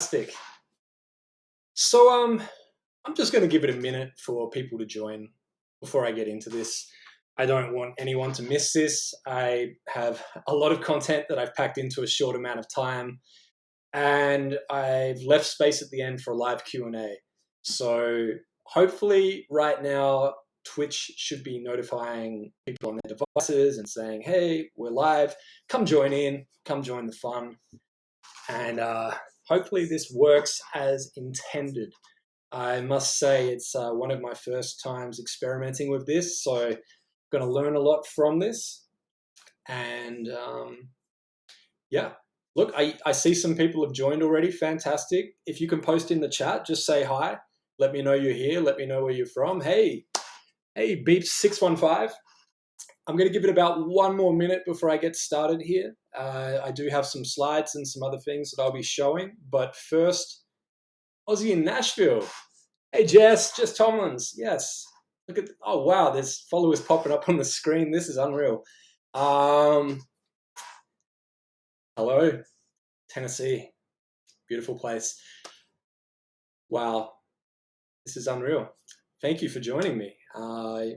Fantastic. So I'm just going to give it a minute for people to join before I get into this. I don't want anyone to miss this. I have a lot of content that I've packed into a short amount of time, and I've left space at the end for a live Q&A. So hopefully right now Twitch should be notifying people on their devices and saying, hey, we're live, come join in, come join the fun. And hopefully this works as intended. I must say it's one of my first times experimenting with this, so I'm going to learn a lot from this. And yeah, look, I see some people have joined already. Fantastic. If you can post in the chat, just say hi. Let me know you're here. Let me know where you're from. Hey, Beeps615. I'm going to give it about one more minute before I get started here. I do have some slides and some other things that I'll be showing. But first, Aussie in Nashville. Hey, Jess Tomlins. Yes. Look at, oh, wow, there's followers popping up on the screen. This is unreal. Hello, Tennessee. Beautiful place. Wow, this is unreal. Thank you for joining me. I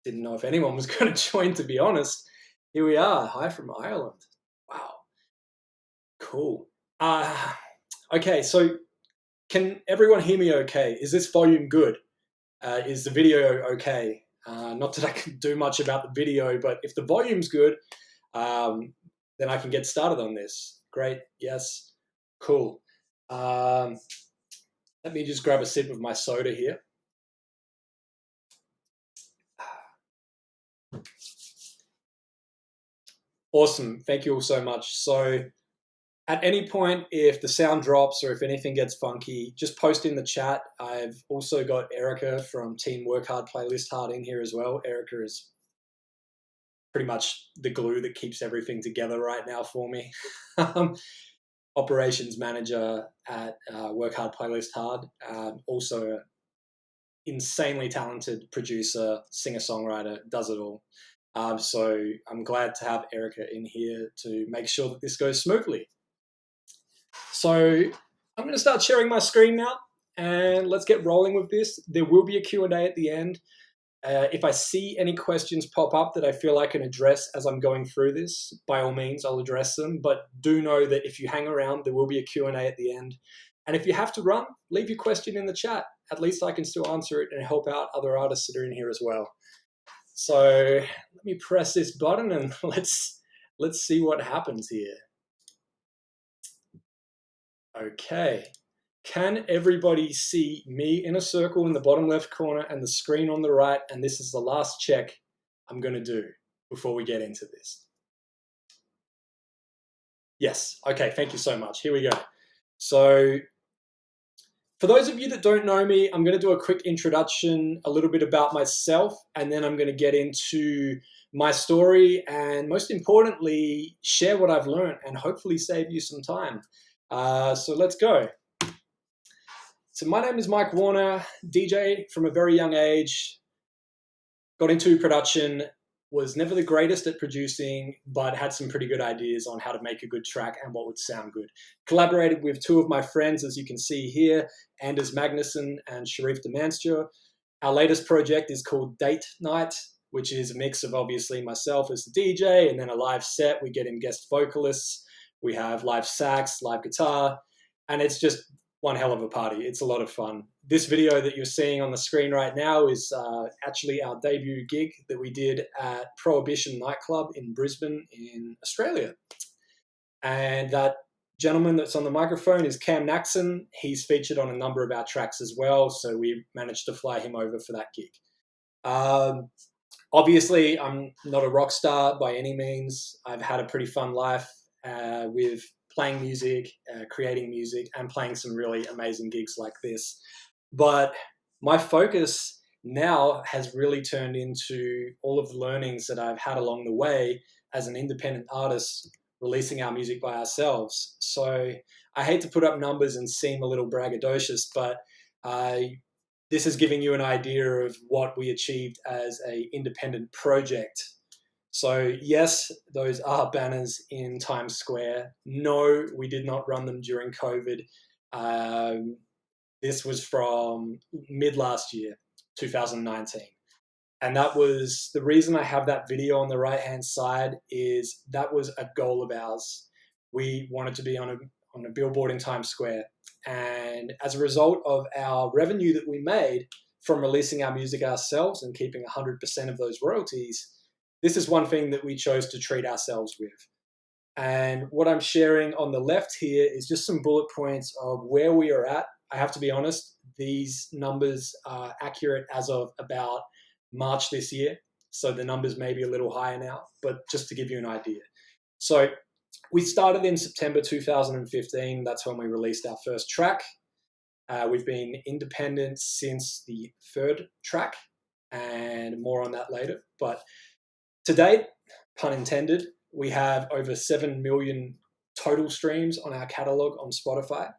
didn't know if anyone was going to join, to be honest. Here we are. Hi from Ireland. Wow. Cool. Okay, so can everyone hear me okay? Is this volume good? Is the video okay? Not that I can do much about the video, but if the volume's good, then I can get started on this. Great. Yes. Cool. Let me just grab a sip of my soda here. Awesome. Thank you all so much. So at any point, if the sound drops or if anything gets funky, just post in the chat. I've also got Erica from Team Work Hard, Playlist Hard in here as well. Erica is pretty much the glue that keeps everything together right now for me. Operations manager at Work Hard, Playlist Hard. Also an insanely talented producer, singer-songwriter, does it all. So I'm glad to have Erica in here to make sure that this goes smoothly. So I'm going to start sharing my screen now, and let's get rolling with this. There will be a Q&A at the end. If I see any questions pop up that I feel I can address as I'm going through this, by all means, I'll address them. But do know that if you hang around, there will be a Q&A at the end. And if you have to run, leave your question in the chat. At least I can still answer it and help out other artists that are in here as well. So let me press this button and let's see what happens here. Okay. Can everybody see me in a circle in the bottom left corner and the screen on the right? And this is the last check I'm going to do before we get into this. Yes. Okay. Thank you so much. Here we go. So for those of you that don't know me, I'm going to do a quick introduction, a little bit about myself, and then I'm going to get into my story and most importantly, share what I've learned and hopefully save you some time. So let's go. So my name is Mike Warner, DJ from a very young age, got into production, was never the greatest at producing, but had some pretty good ideas on how to make a good track and what would sound good. Collaborated with two of my friends, as you can see here, Anders Magnuson and Sharif Demansture. Our latest project is called Date Night, which is a mix of obviously myself as the DJ and then a live set. We get in guest vocalists, we have live sax, live guitar, and it's just one hell of a party. It's a lot of fun. This video that you're seeing on the screen right now is actually our debut gig that we did at Prohibition nightclub in Brisbane in Australia. And that gentleman that's on the microphone is Cam Naxon. He's featured on a number of our tracks as well, so we managed to fly him over for that gig. Obviously, I'm not a rock star by any means. I've had a pretty fun life with playing music, creating music, and playing some really amazing gigs like this. But my focus now has really turned into all of the learnings that I've had along the way as an independent artist, releasing our music by ourselves. So I hate to put up numbers and seem a little braggadocious, but this is giving you an idea of what we achieved as an independent project So yes, those are banners in Times Square. No, we did not run them during COVID. Um, this was from mid last year, 2019. And that was the reason I have that video on the right hand side is that was a goal of ours. We wanted to be on a billboard in Times Square. And as a result of our revenue that we made from releasing our music ourselves and keeping 100% of those royalties, this is one thing that we chose to treat ourselves with. And what I'm sharing on the left here is just some bullet points of where we are at. I have to be honest, these numbers are accurate as of about March this year. So the numbers may be a little higher now, but just to give you an idea. So we started in September 2015. That's when we released our first track. We've been independent since the third track, and more on that later. But to date, pun intended, we have over 7 million total streams on our catalog on Spotify,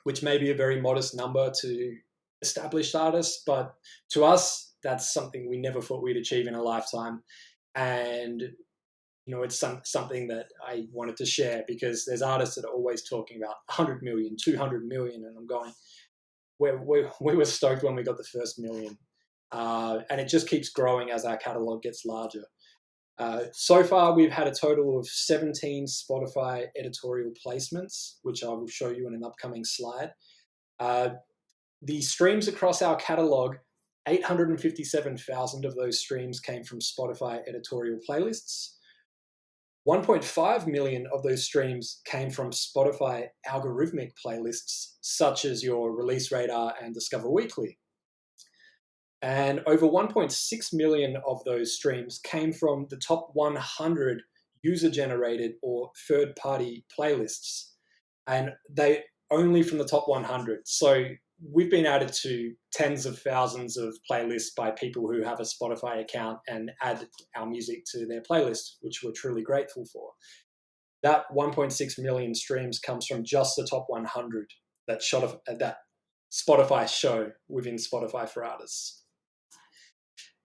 which may be a very modest number to established artists, but to us, that's something we never thought we'd achieve in a lifetime. And it's something that I wanted to share because there's artists that are always talking about 100 million, 200 million, and I'm going, we were stoked when we got the first million. And it just keeps growing as our catalog gets larger. So far, we've had a total of 17 Spotify editorial placements, which I will show you in an upcoming slide. The streams across our catalog, 857,000 of those streams came from Spotify editorial playlists. 1.5 million of those streams came from Spotify algorithmic playlists, such as your Release Radar and Discover Weekly. And over 1.6 million of those streams came from the top 100 user-generated or third-party playlists. And they only from the top 100. So we've been added to tens of thousands of playlists by people who have a Spotify account and add our music to their playlist, which we're truly grateful for. That 1.6 million streams comes from just the top 100 that Spotify show within Spotify for Artists.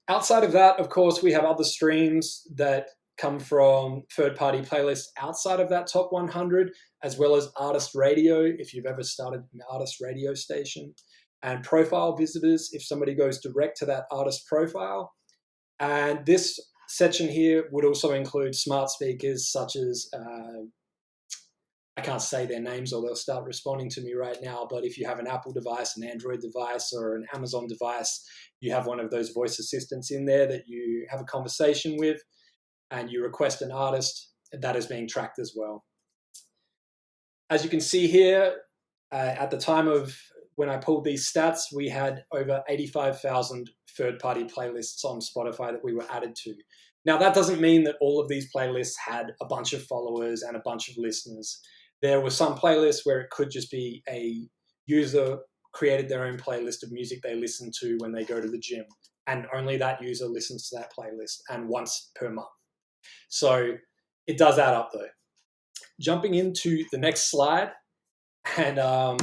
Outside of that, of course, we have other streams that come from third-party playlists outside of that top 100, as well as artist radio, if you've ever started an artist radio station, and profile visitors, if somebody goes direct to that artist profile. And this section here would also include smart speakers such as, I can't say their names or they'll start responding to me right now, but if you have an Apple device, an Android device, or an Amazon device, you have one of those voice assistants in there that you have a conversation with, and you request an artist, that is being tracked as well. As you can see here, at the time of when I pulled these stats, we had over 85,000 third-party playlists on Spotify that we were added to. Now, that doesn't mean that all of these playlists had a bunch of followers and a bunch of listeners. There were some playlists where it could just be a user created their own playlist of music they listen to when they go to the gym, and only that user listens to that playlist, and once per month. So it does add up though. Jumping into the next slide, and a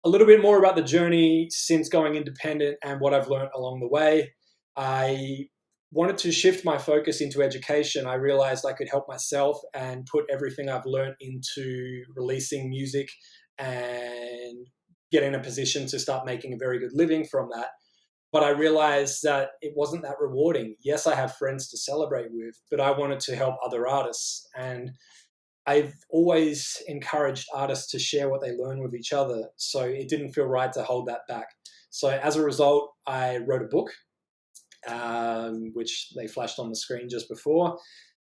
little bit more about the journey since going independent and what I've learned along the way. I wanted to shift my focus into education. I realized I could help myself and put everything I've learned into releasing music and get in a position to start making a very good living from that. But I realized that it wasn't that rewarding. Yes, I have friends to celebrate with, but I wanted to help other artists. And I've always encouraged artists to share what they learn with each other. So it didn't feel right to hold that back. So as a result, I wrote a book, which they flashed on the screen just before.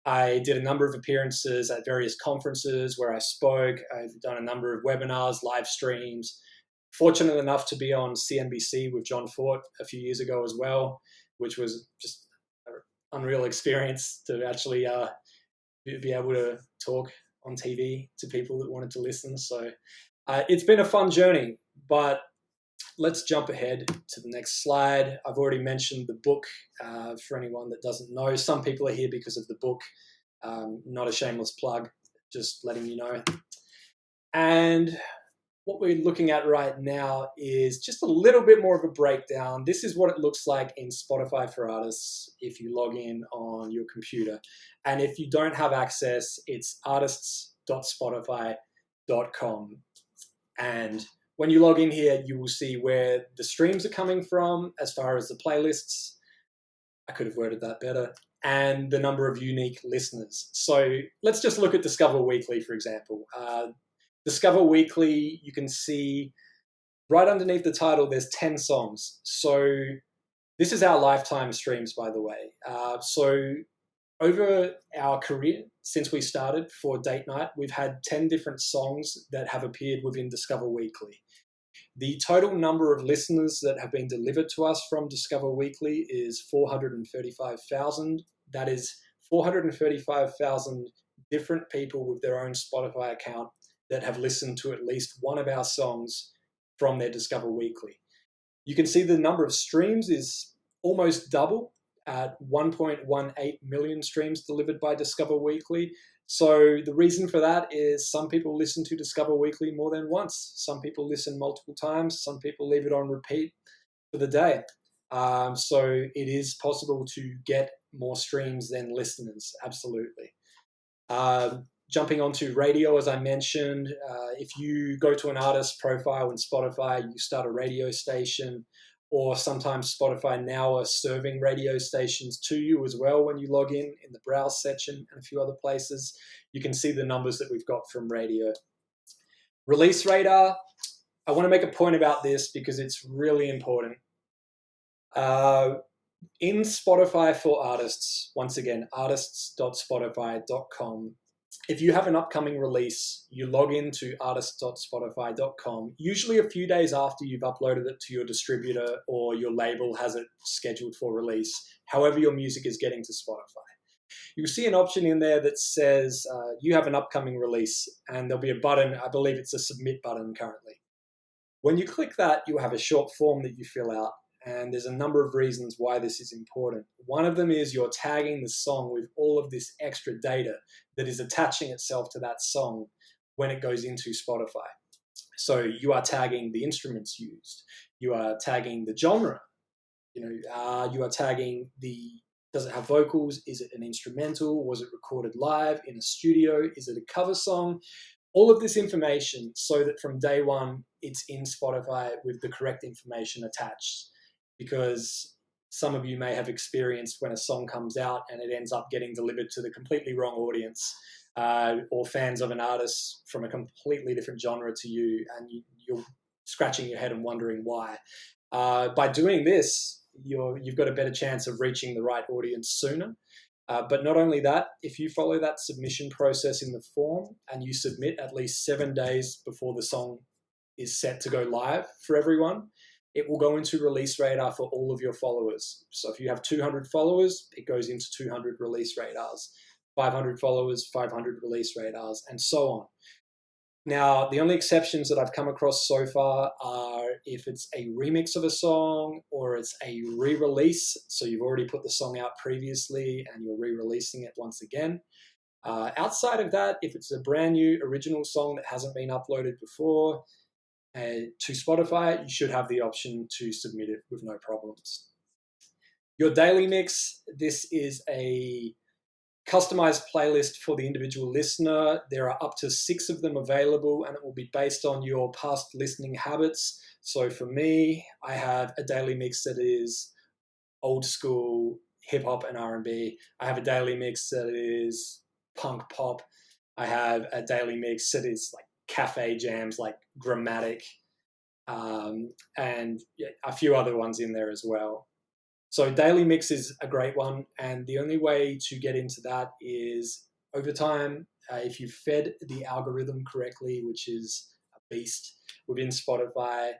I did a number of appearances at various conferences where I spoke. I've done a number of webinars, live streams. Fortunate enough to be on CNBC with John Fort a few years ago as well, which was just an unreal experience to actually be able to talk on TV to people that wanted to listen. So it's been a fun journey, but let's jump ahead to the next slide. I've already mentioned the book for anyone that doesn't know. Some people are here because of the book. Not a shameless plug, just letting you know. And what we're looking at right now is just a little bit more of a breakdown. This is what it looks like in Spotify for Artists if you log in on your computer. And if you don't have access, it's artists.spotify.com. And when you log in here, you will see where the streams are coming from as far as the playlists. I could have worded that better. And the number of unique listeners. So let's just look at Discover Weekly, for example. Discover Weekly, you can see right underneath the title, there's 10 songs. So this is our lifetime streams, by the way. So over our career, since we started for Date Night, we've had 10 different songs that have appeared within Discover Weekly. The total number of listeners that have been delivered to us from Discover Weekly is 435,000. That is 435,000 different people with their own Spotify account that have listened to at least one of our songs from their Discover Weekly. You can see the number of streams is almost double at 1.18 million streams delivered by Discover Weekly. So the reason for that is some people listen to Discover Weekly more than once. Some people listen multiple times. Some people leave it on repeat for the day. So it is possible to get more streams than listeners, absolutely. Jumping onto radio, as I mentioned, if you go to an artist's profile in Spotify, you start a radio station, or sometimes Spotify now are serving radio stations to you as well when you log in the browse section and a few other places. You can see the numbers that we've got from radio. Release radar, I want to make a point about this because it's really important. In Spotify for Artists, once again, artists.spotify.com, if you have an upcoming release, you log into artists.spotify.com, usually a few days after you've uploaded it to your distributor or your label has it scheduled for release, however your music is getting to Spotify. You'll see an option in there that says you have an upcoming release, and there'll be a button, I believe it's a submit button currently. When you click that, you'll have a short form that you fill out, and there's a number of reasons why this is important. One of them is you're tagging the song with all of this extra data that is attaching itself to that song when it goes into Spotify. So you are tagging the instruments used. You are tagging the genre. You are tagging does it have vocals? Is it an instrumental? Was it recorded live in a studio? Is it a cover song? All of this information so that from day one, it's in Spotify with the correct information attached. Because some of you may have experienced when a song comes out and it ends up getting delivered to the completely wrong audience, or fans of an artist from a completely different genre to you, and you're scratching your head and wondering why. By doing this, you've got a better chance of reaching the right audience sooner. But not only that, if you follow that submission process in the form and you submit at least 7 days before the song is set to go live for everyone, it will go into release radar for all of your followers. So if you have 200 followers, it goes into 200 release radars, 500 followers, 500 release radars, and so on. Now, the only exceptions that I've come across so far are if it's a remix of a song or it's a re-release. So you've already put the song out previously and you're re-releasing it once again. Outside of that, if it's a brand new original song that hasn't been uploaded before to Spotify, you should have the option to submit it with no problems. Your daily mix, this is a customized playlist for the individual listener. There are up to 6 of them available, and it will be based on your past listening habits. So for me, I have a daily mix that is old school hip hop and R&B. I have a daily mix that is punk pop. I have a daily mix that is like cafe jams, like Grammatic, and a few other ones in there as well. So daily mix is a great one, and the only way to get into that is over time, if you fed the algorithm correctly, which is a beast within Spotify,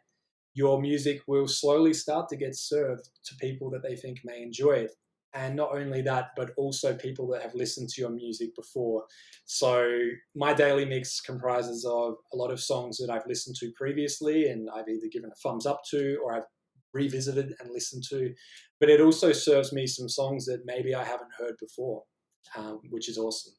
your music will slowly start to get served to people that they think may enjoy it. And not only that, but also people that have listened to your music before. So my daily mix comprises of a lot of songs that I've listened to previously and I've either given a thumbs up to or I've revisited and listened to. But it also serves me some songs that maybe I haven't heard before, which is awesome.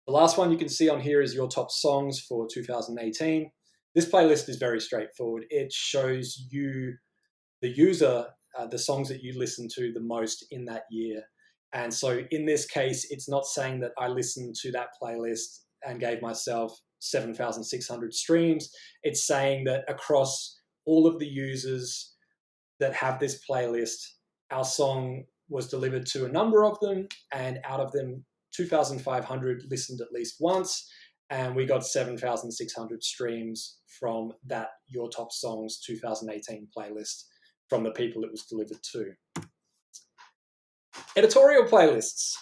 The last one you can see on here is your top songs for 2018. This playlist is very straightforward. It shows you, the user, the songs that you listen to the most in that year. And so in this case, it's not saying that I listened to that playlist and gave myself 7,600 streams. It's saying that across all of the users that have this playlist, our song was delivered to a number of them, and out of them, 2,500 listened at least once, and we got 7,600 streams from that Your Top Songs 2018 playlist from the people it was delivered to. Editorial playlists.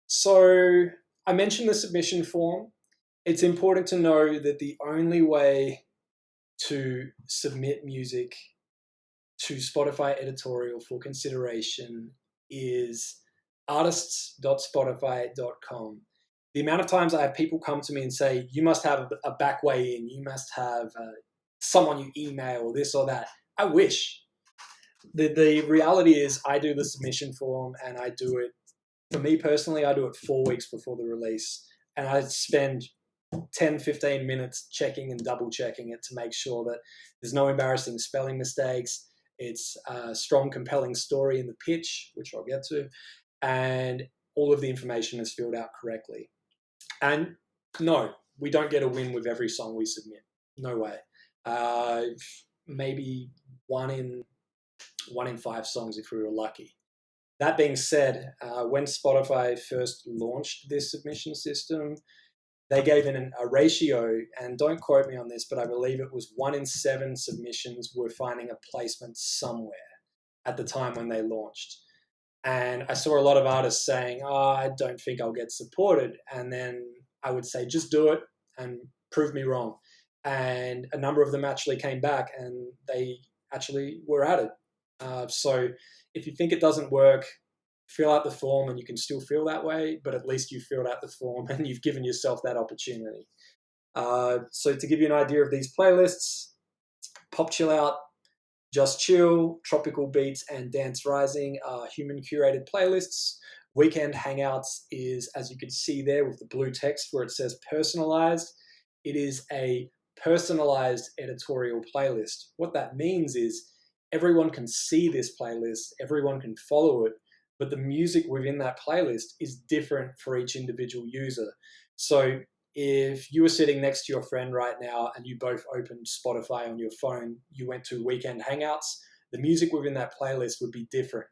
So I mentioned the submission form. It's important to know that the only way to submit music to Spotify editorial for consideration is artists.spotify.com. The amount of times I have people come to me and say, you must have a back way in, you must have someone you email or this or that. I wish. The reality is I do the submission form, and I do it, for me personally, I do it 4 weeks before the release. And I spend 10, 15 minutes checking and double checking it to make sure that there's no embarrassing spelling mistakes. It's a strong, compelling story in the pitch, which I'll get to, and all of the information is filled out correctly. And no, we don't get a win with every song we submit. No way. Maybe one in 5 songs if we were lucky. That being said, when Spotify first launched this submission system, they gave in a ratio, and don't quote me on this, but I believe it was 1 in 7 submissions were finding a placement somewhere at the time when they launched. And I saw a lot of artists saying, I don't think I'll get supported. And then I would say, just do it and prove me wrong. And a number of them actually came back and they actually were added. So if you think it doesn't work, fill out the form and you can still feel that way, but at least you filled out the form and you've given yourself that opportunity. So to give you an idea of these playlists, Pop Chill Out, Just Chill, Tropical Beats, and Dance Rising are human curated playlists. Weekend Hangouts is, as you can see there with the blue text where it says personalized, it is a personalized editorial playlist. What that means is everyone can see this playlist, everyone can follow it, but the music within that playlist is different for each individual user. So if you were sitting next to your friend right now and you both opened Spotify on your phone, you went to Weekend Hangouts, the music within that playlist would be different.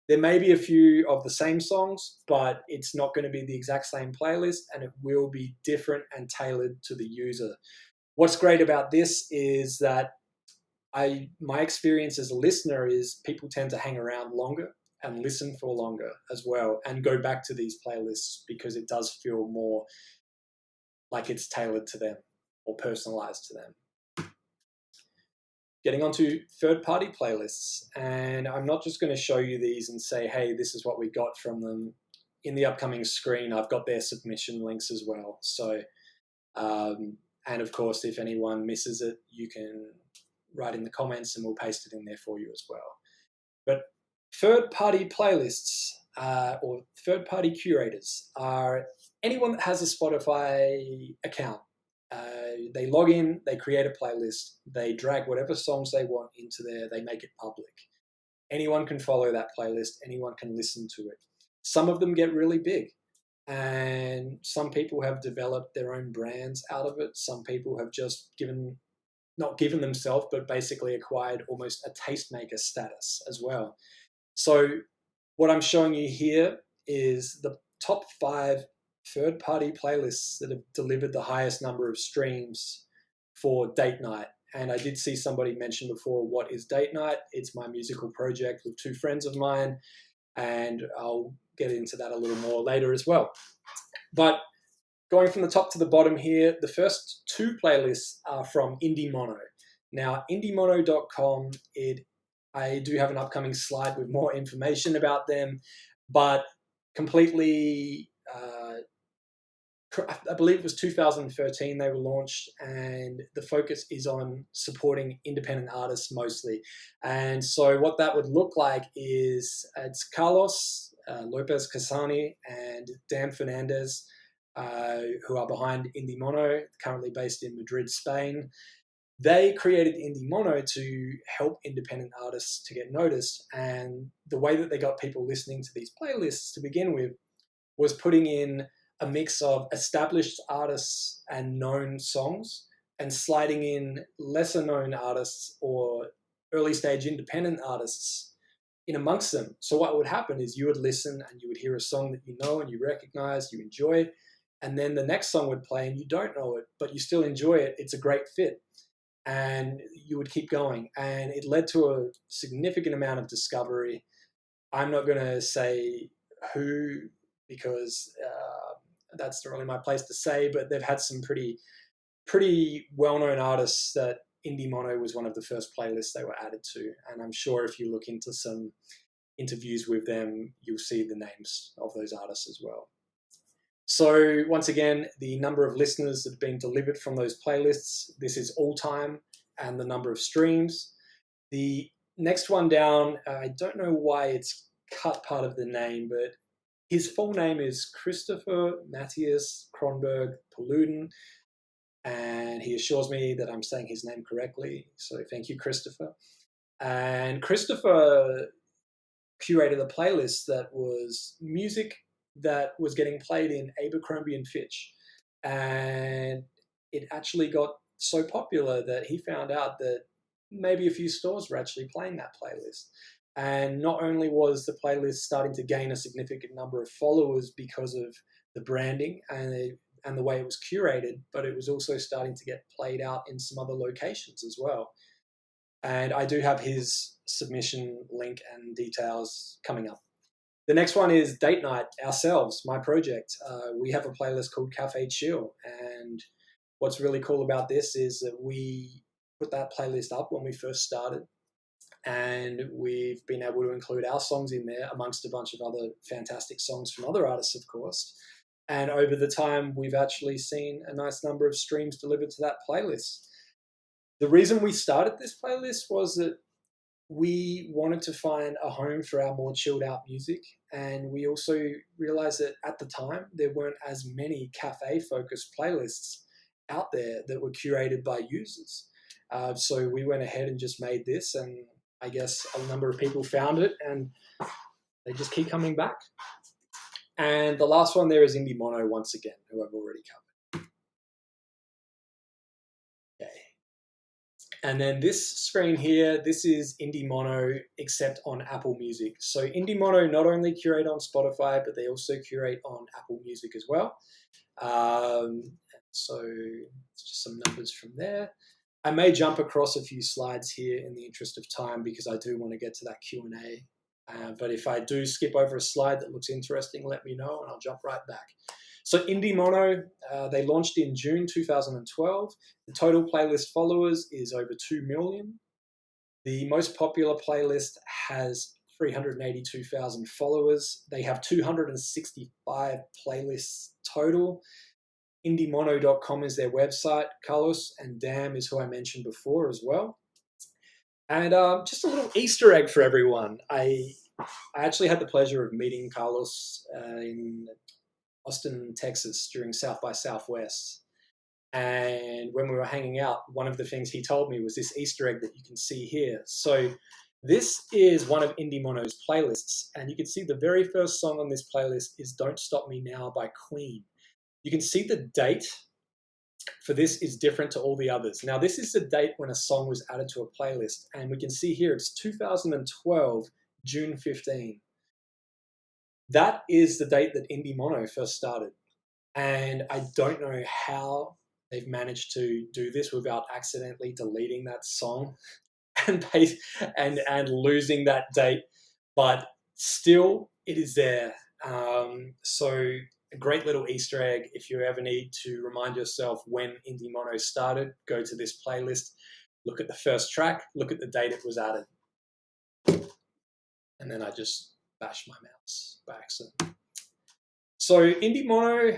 There may be a few of the same songs, but it's not going to be the exact same playlist, and it will be different and tailored to the user. What's great about this is that my experience as a listener is people tend to hang around longer and listen for longer as well, and go back to these playlists because it does feel more like it's tailored to them or personalized to them. Getting onto third-party playlists, and I'm not just going to show you these and say, hey, this is what we got from them. In the upcoming screen, I've got their submission links as well. So, and of course, if anyone misses it, you can write in the comments and we'll paste it in there for you as well. But third-party playlists or third-party curators are anyone that has a Spotify account. They log in, they create a playlist, they drag whatever songs they want into there, they make it public. Anyone can follow that playlist, anyone can listen to it. Some of them get really big, and some people have developed their own brands out of it. Some people have just not given themselves, but basically acquired almost a tastemaker status as well. So what I'm showing you here is the top 5 third-party playlists that have delivered the highest number of streams for date night. And I did see somebody mention before, what is date night? It's my musical project with 2 friends of mine, and I'll get into that a little more later as well. But going from the top to the bottom here, the first 2 playlists are from Indie Mono. Now, indiemono.com, I do have an upcoming slide with more information about them, but completely, I believe it was 2013 they were launched, and the focus is on supporting independent artists mostly. And so what that would look like is it's Carlos Lopez Casani and Dan Fernandez who are behind Indie Mono, currently based in Madrid, Spain. They created Indie Mono to help independent artists to get noticed. And the way that they got people listening to these playlists to begin with was putting in a mix of established artists and known songs and sliding in lesser known artists or early stage independent artists in amongst them. So what would happen is you would listen and you would hear a song that you know and you recognize, you enjoy, and then the next song would play and you don't know it, but you still enjoy it. It's a great fit. And you would keep going. And it led to a significant amount of discovery. I'm not going to say who, because that's not really my place to say, but they've had some pretty well-known artists that Indie Mono was one of the first playlists they were added to. And I'm sure if you look into some interviews with them, you'll see the names of those artists as well. So once again, the number of listeners that have been delivered from those playlists, this is all time, and the number of streams. The next one down, I don't know why it's cut part of the name, but his full name is Christopher Matthias Kronberg Poluden, and he assures me that I'm saying his name correctly. So thank you, Christopher. And Christopher curated a playlist that was music that was getting played in Abercrombie and Fitch. And it actually got so popular that he found out that maybe a few stores were actually playing that playlist. And not only was the playlist starting to gain a significant number of followers because of the branding and the way it was curated, but it was also starting to get played out in some other locations as well. And I do have his submission link and details coming up. The next one is Date Night, ourselves, my project. We have a playlist called Cafe Chill. And what's really cool about this is that we put that playlist up when we first started. And we've been able to include our songs in there amongst a bunch of other fantastic songs from other artists, of course. And over the time, we've actually seen a nice number of streams delivered to that playlist. The reason we started this playlist was that we wanted to find a home for our more chilled out music. And we also realized that at the time, there weren't as many cafe focused playlists out there that were curated by users. So we went ahead and just made this, and I guess a number of people found it and they just keep coming back. And the last one there is Indie Mono once again, who I've already covered. Okay. And then this screen here, this is Indie Mono, except on Apple Music. So Indie Mono not only curate on Spotify, but they also curate on Apple Music as well. So it's just some numbers from there. I may jump across a few slides here in the interest of time because I do want to get to that Q&A. But if I do skip over a slide that looks interesting, let me know and I'll jump right back. So Indie Mono, they launched in June 2012. The total playlist followers is over 2 million. The most popular playlist has 382,000 followers. They have 265 playlists total. IndieMono.com is their website. Carlos and Dam is who I mentioned before as well. And just a little Easter egg for everyone. I actually had the pleasure of meeting Carlos in Austin, Texas during South by Southwest. And when we were hanging out, one of the things he told me was this Easter egg that you can see here. So this is one of Indie Mono's playlists. And you can see the very first song on this playlist is Don't Stop Me Now by Queen. You can see the date for this is different to all the others. Now, this is the date when a song was added to a playlist. And we can see here it's 2012, June 15. That is the date that Indie Mono first started. And I don't know how they've managed to do this without accidentally deleting that song and losing that date. But still, it is there. So a great little Easter egg. If you ever need to remind yourself when Indie Mono started, go to this playlist, look at the first track, look at the date it was added. And then I just bashed my mouse by accident. So Indie Mono,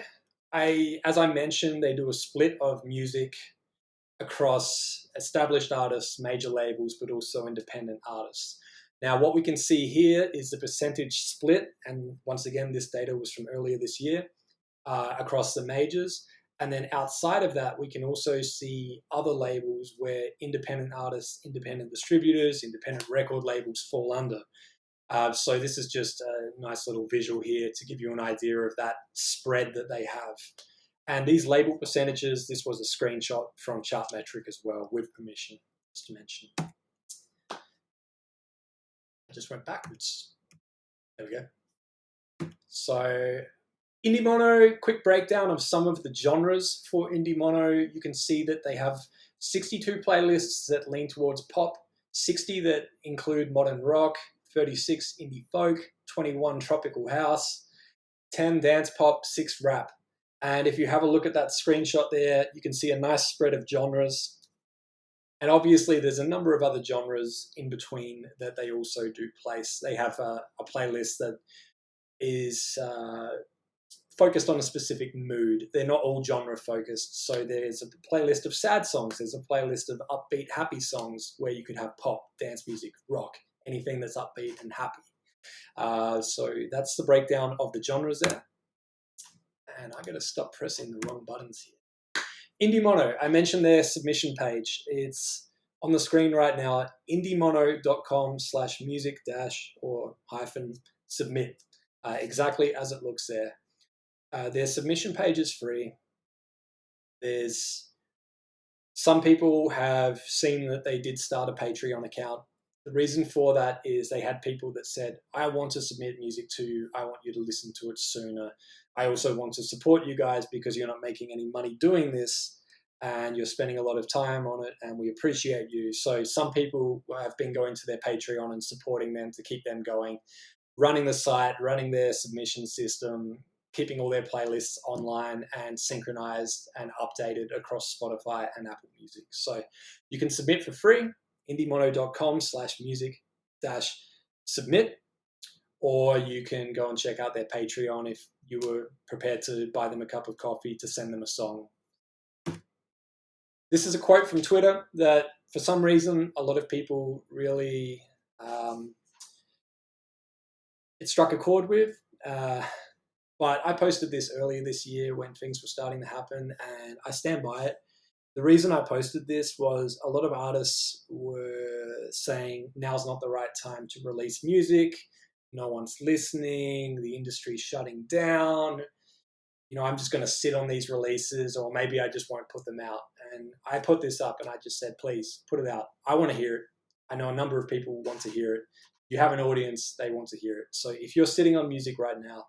as I mentioned, they do a split of music across established artists, major labels, but also independent artists. Now, what we can see here is the percentage split, and once again, this data was from earlier this year. across the majors. And then outside of that, we can also see other labels where independent artists, independent distributors, independent record labels fall under. So this is just a nice little visual here to give you an idea of that spread that they have. And these label percentages, this was a screenshot from Chartmetric as well, with permission, just to mention. I just went backwards. There we go. So indie mono, quick breakdown of some of the genres for indie mono. You can see that they have 62 playlists that lean towards pop, 60 that include modern rock, 36 indie folk, 21 tropical house, 10 dance pop, 6 rap. And if you have a look at that screenshot there, you can see a nice spread of genres. And obviously there's a number of other genres in between that they also do place. They have a playlist that is focused on a specific mood. They're not all genre focused. So there's a playlist of sad songs. There's a playlist of upbeat, happy songs where you could have pop, dance music, rock, anything that's upbeat and happy. So that's the breakdown of the genres there. And I'm going to stop pressing the wrong buttons here. Indie Mono, I mentioned their submission page. It's on the screen right now, indiemono.com/music- or -submit, exactly as it looks there. Their submission page is free. Some people have seen that they did start a Patreon account. The reason for that is they had people that said, I want to submit music to you. I want you to listen to it sooner. I also want to support you guys because you're not making any money doing this and you're spending a lot of time on it and we appreciate you. So some people have been going to their Patreon and supporting them to keep them going, running the site, running their submission system, keeping all their playlists online and synchronized and updated across Spotify and Apple Music. So you can submit for free, indiemono.com/music-submit, or you can go and check out their Patreon if you were prepared to buy them a cup of coffee to send them a song. This is a quote from Twitter that for some reason a lot of people really it struck a chord with. But I posted this earlier this year when things were starting to happen, and I stand by it. The reason I posted this was a lot of artists were saying now's not the right time to release music. No one's listening. The industry's shutting down. You know, I'm just going to sit on these releases, or maybe I just won't put them out. And I put this up and I just said, please put it out. I want to hear it. I know a number of people want to hear it. You have an audience, they want to hear it. So if you're sitting on music right now,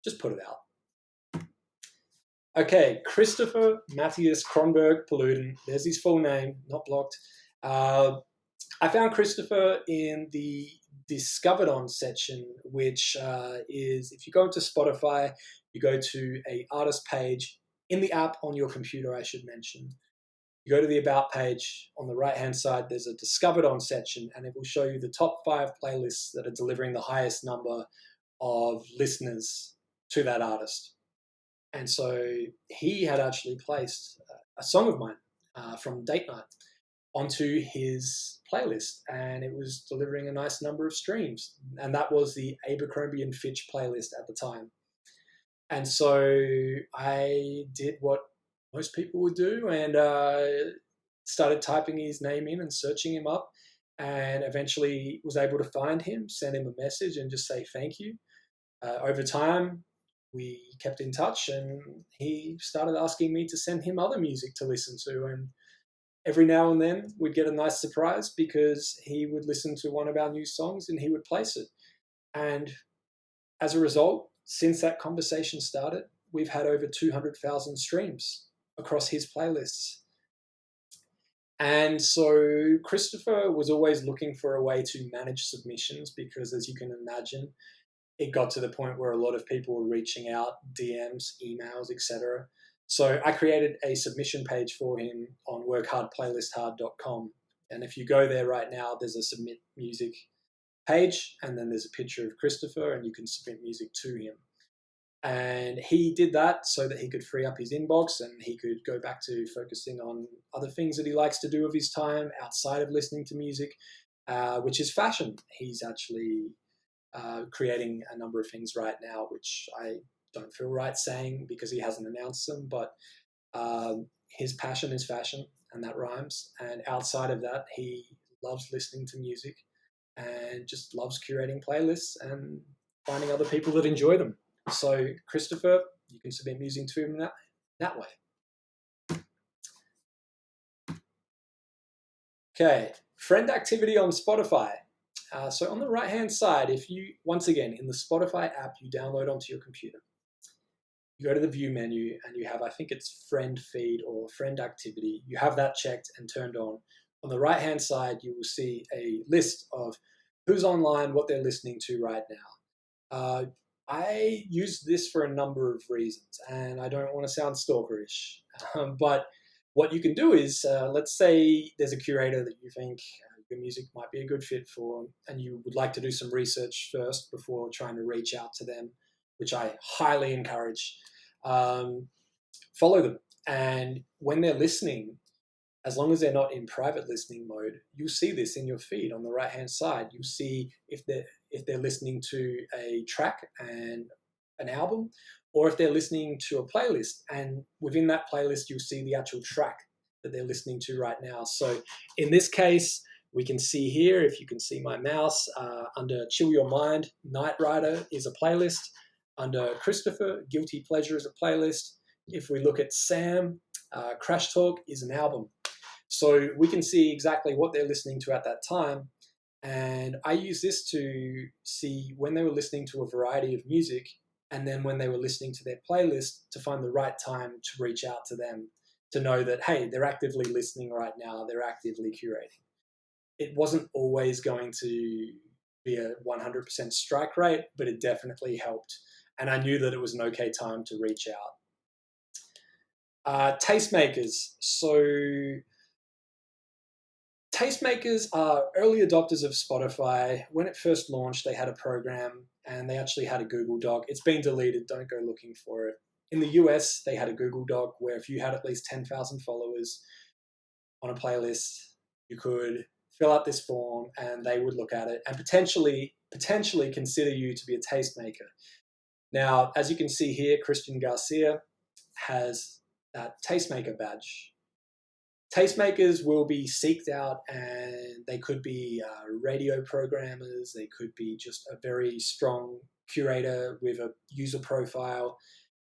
just put it out. Okay, Christopher Matthias Kronberg Poluden. There's his full name, not blocked. I found Christopher in the Discovered On section, which is, if you go into Spotify, you go to a artist page in the app on your computer, I should mention. You go to the About page. On the right-hand side, there's a Discovered On section, and it will show you the top 5 playlists that are delivering the highest number of listeners to that artist. And so he had actually placed a song of mine from Date Night onto his playlist, and it was delivering a nice number of streams. And that was the Abercrombie and Fitch playlist at the time. And so I did what most people would do and started typing his name in and searching him up, and eventually was able to find him, send him a message and just say thank you. Over time, we kept in touch and he started asking me to send him other music to listen to. And every now and then we'd get a nice surprise because he would listen to one of our new songs and he would place it. And as a result, since that conversation started, we've had over 200,000 streams across his playlists. And so Christopher was always looking for a way to manage submissions because, as you can imagine, it got to the point where a lot of people were reaching out, DMs, emails, etc. So I created a submission page for him on workhardplaylisthard.com. And if you go there right now, there's a submit music page, and then there's a picture of Christopher, and you can submit music to him. And he did that so that he could free up his inbox and he could go back to focusing on other things that he likes to do with his time outside of listening to music, which is fashion. He's actually creating a number of things right now, which I don't feel right saying because he hasn't announced them, but his passion is fashion, and that rhymes. And outside of that, he loves listening to music and just loves curating playlists and finding other people that enjoy them. So, Christopher, you can submit music to him that way. Okay, friend activity on Spotify. So on the right-hand side, if you, once again, in the Spotify app you download onto your computer, you go to the view menu and you have, I think it's friend feed or friend activity. You have that checked and turned on. On the right-hand side, you will see a list of who's online, what they're listening to right now. I use this for a number of reasons, and I don't want to sound stalkerish, but what you can do is, let's say there's a curator that you think your music might be a good fit for, and you would like to do some research first before trying to reach out to them, which I highly encourage. Follow them, and when they're listening, as long as they're not in private listening mode, you'll see this in your feed on the right hand side. You'll see if they're listening to a track and an album, or if they're listening to a playlist, and within that playlist you'll see the actual track that they're listening to right now. So in this case, we can see here, if you can see my mouse, under Chill Your Mind, Night Rider is a playlist. Under Christopher, Guilty Pleasure is a playlist. If we look at Sam, Crash Talk is an album. So we can see exactly what they're listening to at that time. And I use this to see when they were listening to a variety of music, and then when they were listening to their playlist, to find the right time to reach out to them, to know that, hey, they're actively listening right now, they're actively curating. It wasn't always going to be a 100% strike rate, but it definitely helped. And I knew that it was an okay time to reach out. Tastemakers. So Tastemakers are early adopters of Spotify. When it first launched, they had a program and they actually had a Google Doc. It's been deleted, don't go looking for it. In the US, they had a Google Doc where if you had at least 10,000 followers on a playlist, you could fill out this form and they would look at it and potentially consider you to be a tastemaker. Now, as you can see here, Christian Garcia has that tastemaker badge. Tastemakers will be seeked out, and they could be radio programmers, they could be just a very strong curator with a user profile,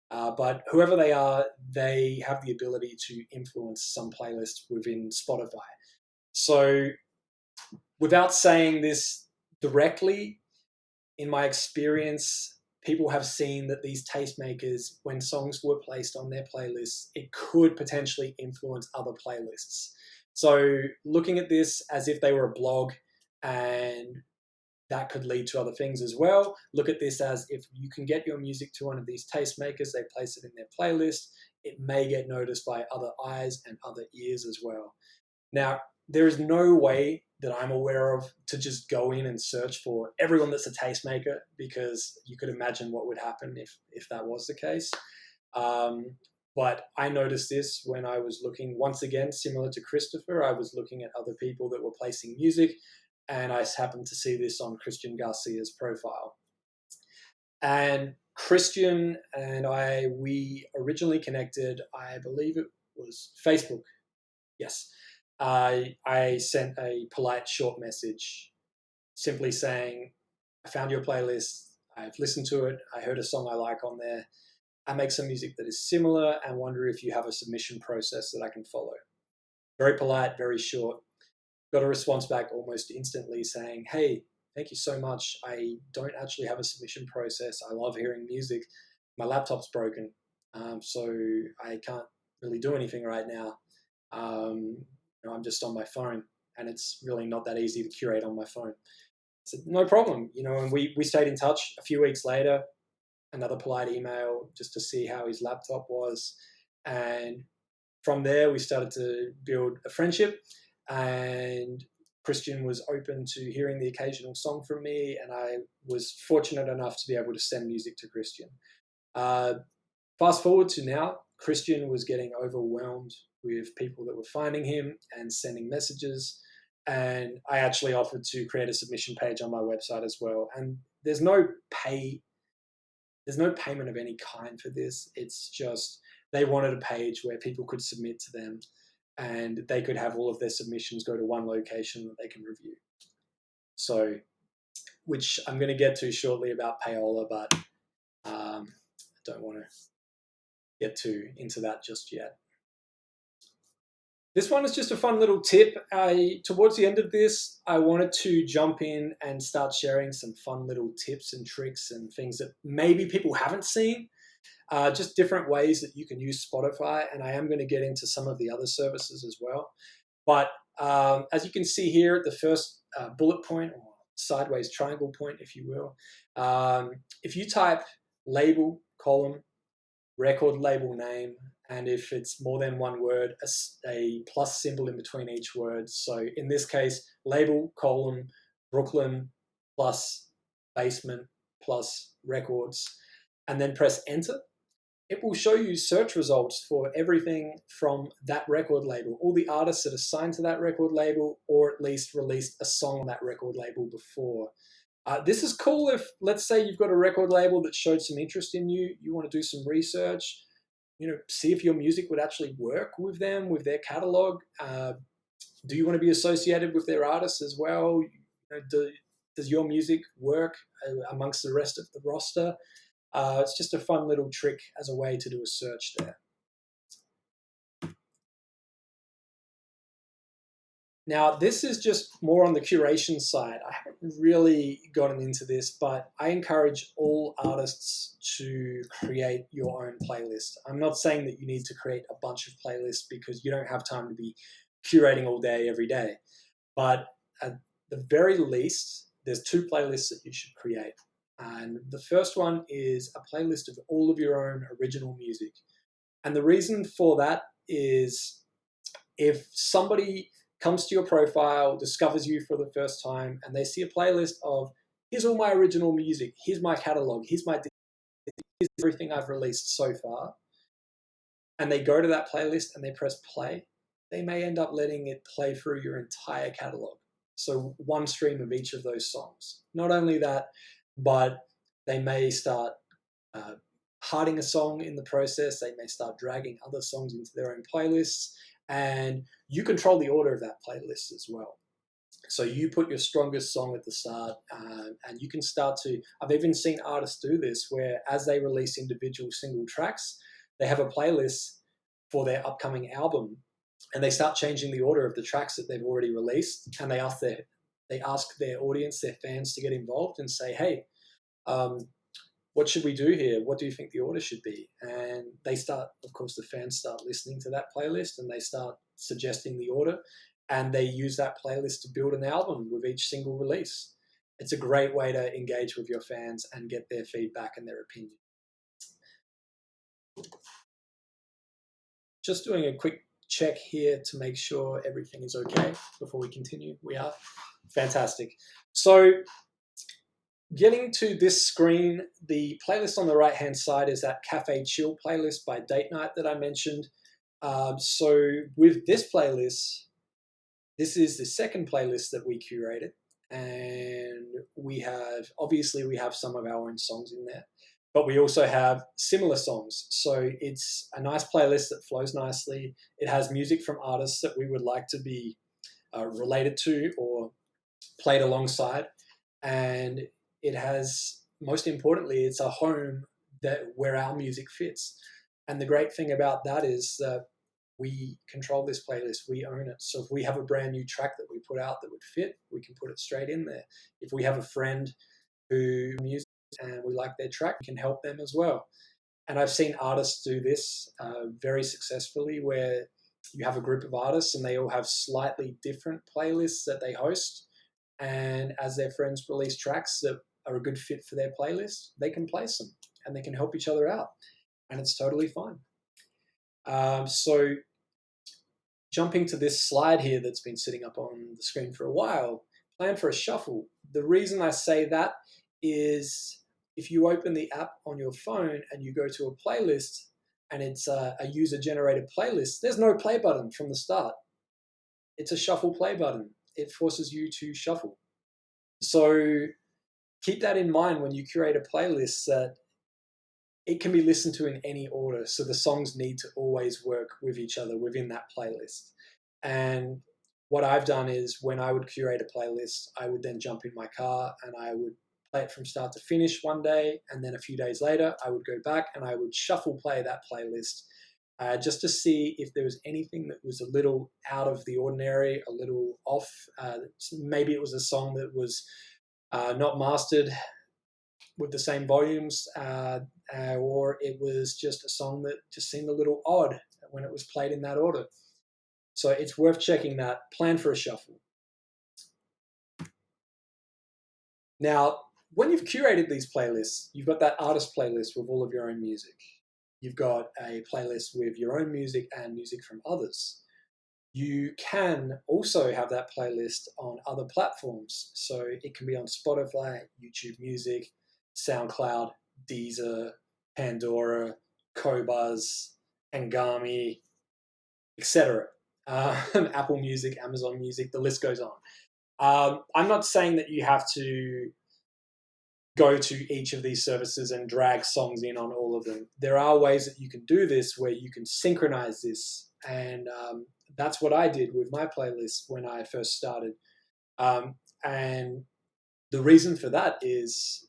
but whoever they are, they have the ability to influence some playlists within Spotify. So without saying this directly, in my experience, people have seen that these tastemakers, when songs were placed on their playlists, it could potentially influence other playlists. So looking at this as if they were a blog, and that could lead to other things as well. Look at this as if you can get your music to one of these tastemakers, they place it in their playlist, it may get noticed by other eyes and other ears as well. Now, there is no way that I'm aware of to just go in and search for everyone that's a tastemaker, because you could imagine what would happen if that was the case. But I noticed this when I was looking, once again, similar to Christopher, I was looking at other people that were placing music, and I happened to see this on Christian Garcia's profile. And Christian and we originally connected, I believe it was Facebook. Yes. I sent a polite short message simply saying, I found your playlist, I've listened to it, I heard a song I like on there, I make some music that is similar and wonder if you have a submission process that I can follow. Very polite, very short. Got a response back almost instantly saying, hey, thank you so much. I don't actually have a submission process. I love hearing music. My laptop's broken, so I can't really do anything right now. I'm just on my phone, and it's really not that easy to curate on my phone. I said, no problem, and we stayed in touch. A few weeks later, another polite email just to see how his laptop was. And from there, we started to build a friendship, and Christian was open to hearing the occasional song from me, and I was fortunate enough to be able to send music to Christian. Fast forward to now, Christian was getting overwhelmed with people that were finding him and sending messages. And I actually offered to create a submission page on my website as well. And there's no there's no payment of any kind for this. It's just they wanted a page where people could submit to them and they could have all of their submissions go to one location that they can review. So, which I'm going to get to shortly about payola, but I don't want to get too into that just yet. This one is just a fun little tip. Towards the end of this, I wanted to jump in and start sharing some fun little tips and tricks and things that maybe people haven't seen, just different ways that you can use Spotify. And I am going to get into some of the other services as well. But as you can see here at the first bullet point, or sideways triangle point, if you will, if you type label, column, record label name, and if it's more than one word, a plus symbol in between each word. So in this case, label, column, Brooklyn, plus basement, plus records, and then press enter. It will show you search results for everything from that record label, all the artists that are signed to that record label, or at least released a song on that record label before. This is cool if, let's say, you've got a record label that showed some interest in you, you want to do some research, see if your music would actually work with them, with their catalog. Do you want to be associated with their artists as well? Does your music work amongst the rest of the roster? It's just a fun little trick as a way to do a search there. Now, this is just more on the curation side. I haven't really gotten into this, but I encourage all artists to create your own playlist. I'm not saying that you need to create a bunch of playlists because you don't have time to be curating all day, every day. But at the very least, there's 2 playlists that you should create. And the first one is a playlist of all of your own original music. And the reason for that is if somebody comes to your profile, discovers you for the first time, and they see a playlist of, here's all my original music, here's my catalog, here's everything I've released so far, and they go to that playlist and they press play, they may end up letting it play through your entire catalog. So one stream of each of those songs. Not only that, but they may start hiding a song in the process. They may start dragging other songs into their own playlists, and you control the order of that playlist as well. So you put your strongest song at the start, and you can start to, I've even seen artists do this where as they release individual single tracks, they have a playlist for their upcoming album, and they start changing the order of the tracks that they've already released, and they ask their audience, their fans, to get involved and say, hey, what should we do here? What do you think the order should be? And they start, of course, the fans start listening to that playlist and they start suggesting the order, and they use that playlist to build an album with each single release. It's a great way to engage with your fans and get their feedback and their opinion. Just doing a quick check here to make sure everything is okay before we continue. We are. Fantastic. So getting to this screen, the playlist on the right-hand side is that Cafe Chill playlist by Date Night that I mentioned. So with this playlist, this is the second playlist that we curated, and we have some of our own songs in there, but we also have similar songs. So it's a nice playlist that flows nicely. It has music from artists that we would like to be related to or played alongside, and it has, most importantly, it's a home where our music fits. And the great thing about that is that we control this playlist, we own it. So if we have a brand new track that we put out that would fit, we can put it straight in there. If we have a friend who music and we like their track, we can help them as well. And I've seen artists do this very successfully, where you have a group of artists and they all have slightly different playlists that they host. And as their friends release tracks that are a good fit for their playlist, they can place them and they can help each other out. And it's totally fine. So jumping to this slide here that's been sitting up on the screen for a while, plan for a shuffle. The reason I say that is if you open the app on your phone and you go to a playlist and it's a user-generated playlist, there's no play button from the start. It's a shuffle play button. It forces you to shuffle. So keep that in mind when you curate a playlist, that it can be listened to in any order. So the songs need to always work with each other within that playlist. And what I've done is when I would curate a playlist, I would then jump in my car and I would play it from start to finish one day. And then a few days later, I would go back and I would shuffle play that playlist just to see if there was anything that was a little out of the ordinary, a little off. Maybe it was a song that was not mastered with the same volumes, or it was just a song that just seemed a little odd when it was played in that order. So it's worth checking that. Plan for a shuffle. Now, when you've curated these playlists, you've got that artist playlist with all of your own music. You've got a playlist with your own music and music from others. You can also have that playlist on other platforms. So it can be on Spotify, YouTube Music, SoundCloud, Deezer, Pandora, Qobuz, Angami, etc. Apple Music, Amazon Music, the list goes on. I'm not saying that you have to go to each of these services and drag songs in on all of them. There are ways that you can do this where you can synchronize this. And that's what I did with my playlist when I first started. And the reason for that is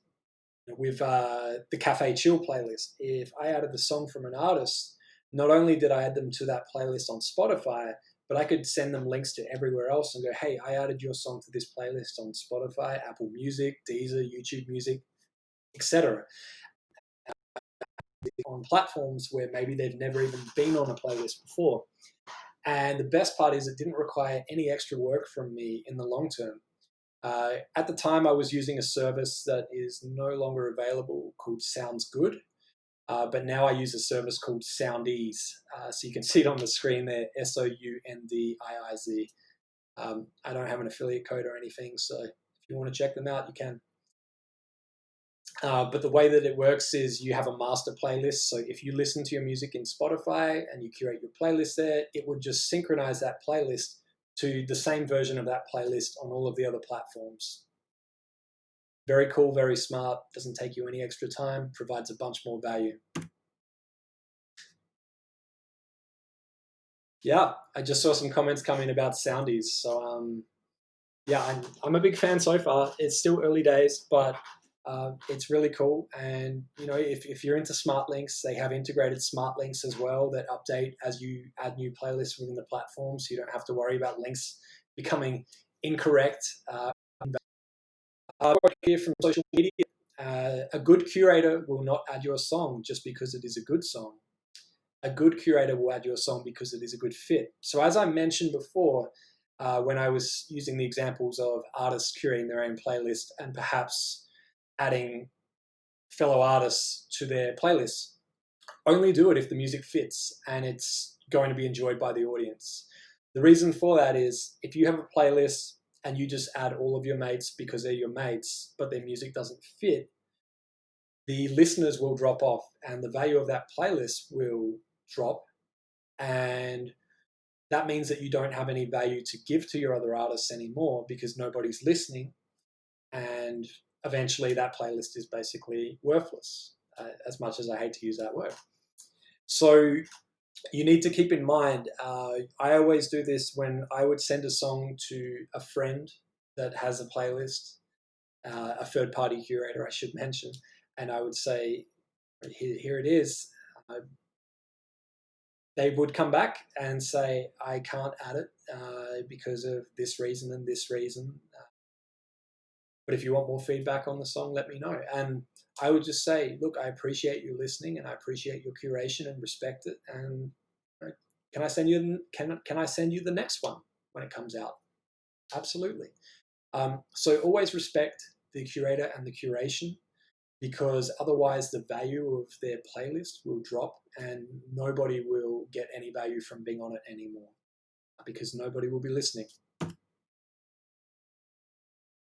with the Cafe Chill playlist. If I added the song from an artist, not only did I add them to that playlist on Spotify, but I could send them links to everywhere else and go, hey, I added your song to this playlist on Spotify, Apple Music, Deezer, YouTube Music, etc. On platforms where maybe they've never even been on a playlist before. And the best part is it didn't require any extra work from me in the long term. At the time, I was using a service that is no longer available called Sounds Good. But now I use a service called Soundease. So you can see it on the screen there, Soundiiz. I don't have an affiliate code or anything, so if you want to check them out, you can. But the way that it works is you have a master playlist. So if you listen to your music in Spotify and you curate your playlist there, it would just synchronize that playlist to the same version of that playlist on all of the other platforms. Very cool, very smart, doesn't take you any extra time, provides a bunch more value. Yeah, I just saw some comments coming about Soundies. So yeah, I'm a big fan so far. It's still early days, but it's really cool. And if you're into smart links, they have integrated smart links as well that update as you add new playlists within the platform, so you don't have to worry about links becoming incorrect. I work here from social media. A good curator will not add your song just because it is a good song. A good curator will add your song because it is a good fit. So as I mentioned before, when I was using the examples of artists curating their own playlist and perhaps adding fellow artists to their playlist, only do it if the music fits and it's going to be enjoyed by the audience. The reason for that is if you have a playlist and you just add all of your mates because they're your mates, but their music doesn't fit, the listeners will drop off and the value of that playlist will drop. And that means that you don't have any value to give to your other artists anymore because nobody's listening. And eventually that playlist is basically worthless, as much as I hate to use that word. So you need to keep in mind, I always do this when I would send a song to a friend that has a playlist, a third-party curator, I should mention, and I would say, here it is. They would come back and say, I can't add it because of this reason and this reason. But if you want more feedback on the song, let me know. And I would just say, look, I appreciate you listening and I appreciate your curation and respect it. And can I send you the next one when it comes out? Absolutely. So always respect the curator and the curation, because otherwise the value of their playlist will drop and nobody will get any value from being on it anymore because nobody will be listening.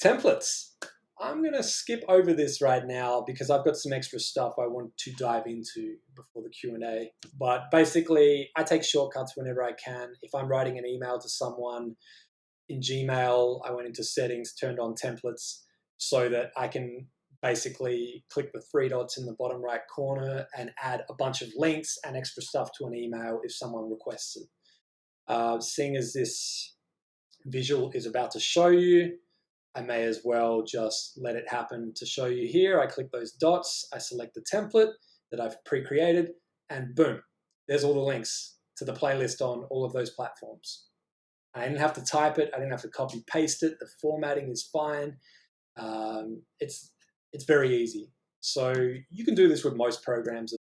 Templates. I'm going to skip over this right now because I've got some extra stuff I want to dive into before the Q&A. But basically, I take shortcuts whenever I can. If I'm writing an email to someone in Gmail, I went into settings, turned on templates so that I can basically click the three dots in the bottom right corner and add a bunch of links and extra stuff to an email if someone requests it. Seeing as this visual is about to show you, I may as well just let it happen to show you here. I click those dots, I select the template that I've pre-created, and boom, there's all the links to the playlist on all of those platforms. I didn't have to type it, I didn't have to copy paste it, the formatting is fine. It's very easy. So you can do this with most programs.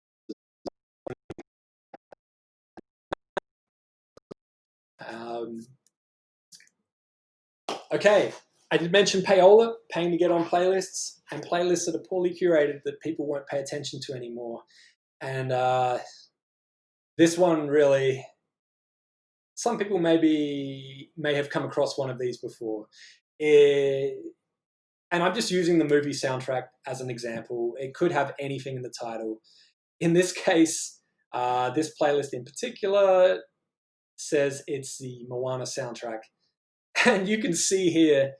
Okay, I did mention payola, paying to get on playlists, and playlists that are poorly curated that people won't pay attention to anymore. And this one really, some people may have come across one of these before. And I'm just using the movie soundtrack as an example. It could have anything in the title. In this case, this playlist in particular says it's the Moana soundtrack. And you can see here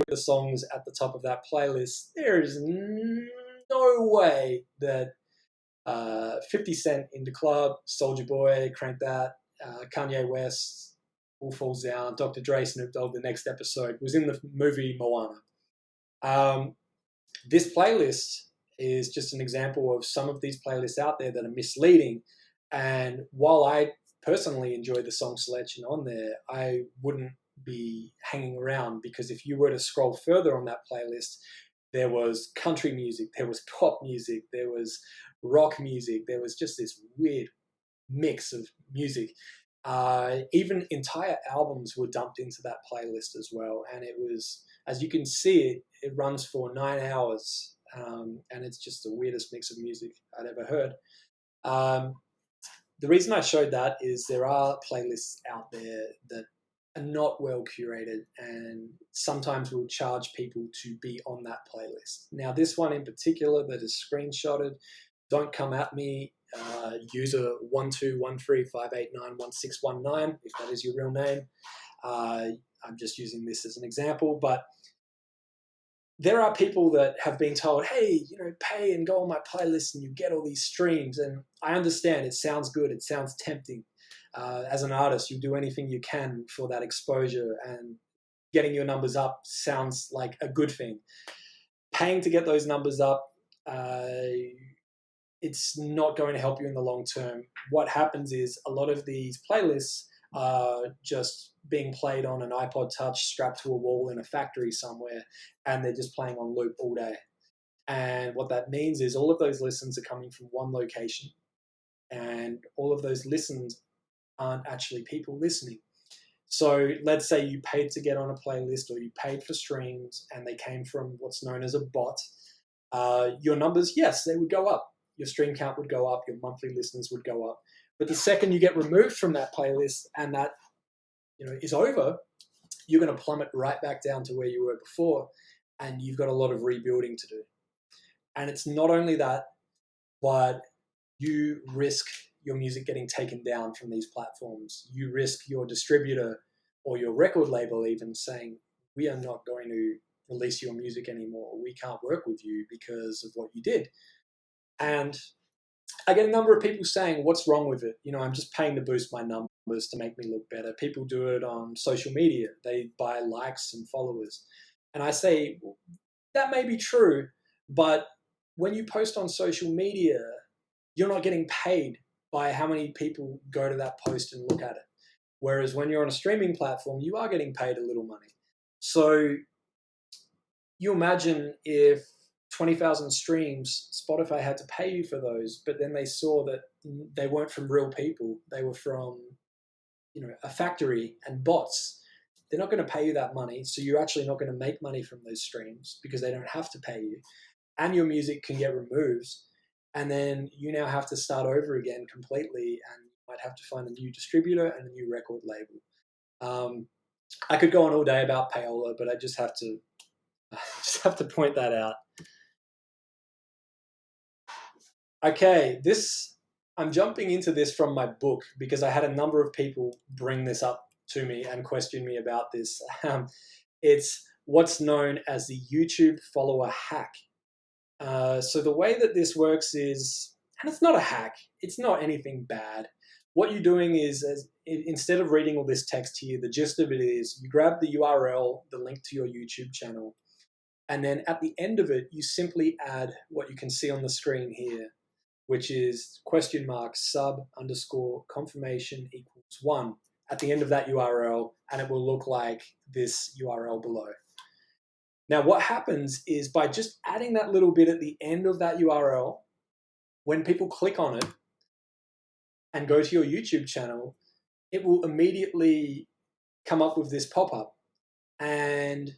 the songs at the top of that playlist. There is no way that 50 Cent in the Club, Soulja Boy, Crank That, Kanye West, All Falls Down, Dr. Dre, Snoop Dogg, The Next Episode was in the movie Moana. This playlist is just an example of some of these playlists out there that are misleading. And while I personally enjoy the song selection on there, I wouldn't be hanging around, because if you were to scroll further on that playlist, there was country music, there was pop music, there was rock music, there was just this weird mix of music. Even entire albums were dumped into that playlist as well. And it was, as you can see, it runs for 9 hours. And it's just the weirdest mix of music I'd ever heard. The reason I showed that is there are playlists out there that are not well curated and sometimes will charge people to be on that playlist. Now, this one in particular that is screenshotted, don't come at me, user 121358911619, if that is your real name. I'm just using this as an example, but there are people that have been told, hey, pay and go on my playlist and you get all these streams. And I understand it sounds good. It sounds tempting. As an artist, you do anything you can for that exposure, and getting your numbers up sounds like a good thing. Paying to get those numbers up, it's not going to help you in the long term. What happens is a lot of these playlists are just being played on an iPod Touch strapped to a wall in a factory somewhere, and they're just playing on loop all day. And what that means is all of those listens are coming from one location, and all of those listens aren't actually people listening. So let's say you paid to get on a playlist, or you paid for streams, and they came from what's known as a bot. Your numbers, yes, they would go up. Your stream count would go up. Your monthly listeners would go up. But the second you get removed from that playlist and that is over, you're going to plummet right back down to where you were before, and you've got a lot of rebuilding to do. And it's not only that, but you risk your music getting taken down from these platforms. You risk your distributor or your record label even saying, we are not going to release your music anymore. We can't work with you because of what you did. And I get a number of people saying, what's wrong with it? I'm just paying to boost my numbers to make me look better. People do it on social media. They buy likes and followers. And I say, well, that may be true, but when you post on social media, you're not getting paid by how many people go to that post and look at it. Whereas when you're on a streaming platform, you are getting paid a little money. So you imagine if 20,000 streams, Spotify had to pay you for those, but then they saw that they weren't from real people. They were from, a factory and bots. They're not going to pay you that money. So you're actually not going to make money from those streams because they don't have to pay you. And your music can get removed. And then you now have to start over again completely, and you might have to find a new distributor and a new record label. I could go on all day about payola, but I just have to point that out. Okay, I'm jumping into this from my book because I had a number of people bring this up to me and question me about this. It's what's known as the YouTube follower hack. So the way that this works is, and it's not a hack, it's not anything bad. What you're doing is, instead of reading all this text here, the gist of it is you grab the URL, the link to your YouTube channel, and then at the end of it, you simply add what you can see on the screen here, which is !sub_confirmation=1 at the end of that URL, and it will look like this URL below. Now, what happens is by just adding that little bit at the end of that URL, when people click on it and go to your YouTube channel, it will immediately come up with this pop-up. And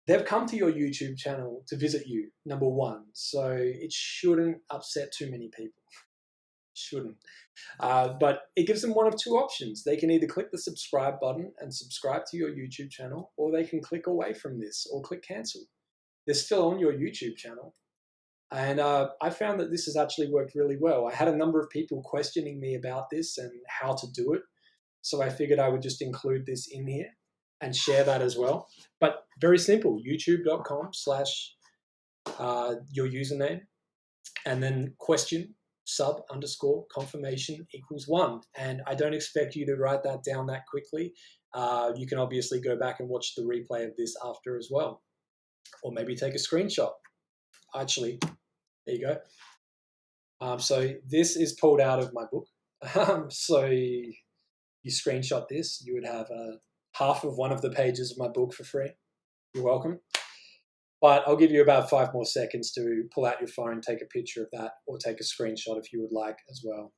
they've come to your YouTube channel to visit you, number one. So it shouldn't upset too many people. Shouldn't. But it gives them one of two options. They can either click the subscribe button and subscribe to your YouTube channel, or they can click away from this or click cancel. They're still on your YouTube channel. And I found that this has actually worked really well. I had a number of people questioning me about this and how to do it. So I figured I would just include this in here and share that as well. But very simple, youtube.com/your username, and then question !sub_confirmation=1. And I don't expect you to write that down that quickly. You can obviously go back and watch the replay of this after as well. Or maybe take a screenshot. Actually, there you go. So this is pulled out of my book. So you screenshot this, you would have half of one of the pages of my book for free. You're welcome. But I'll give you about 5 more seconds to pull out your phone, take a picture of that, or take a screenshot if you would like as well.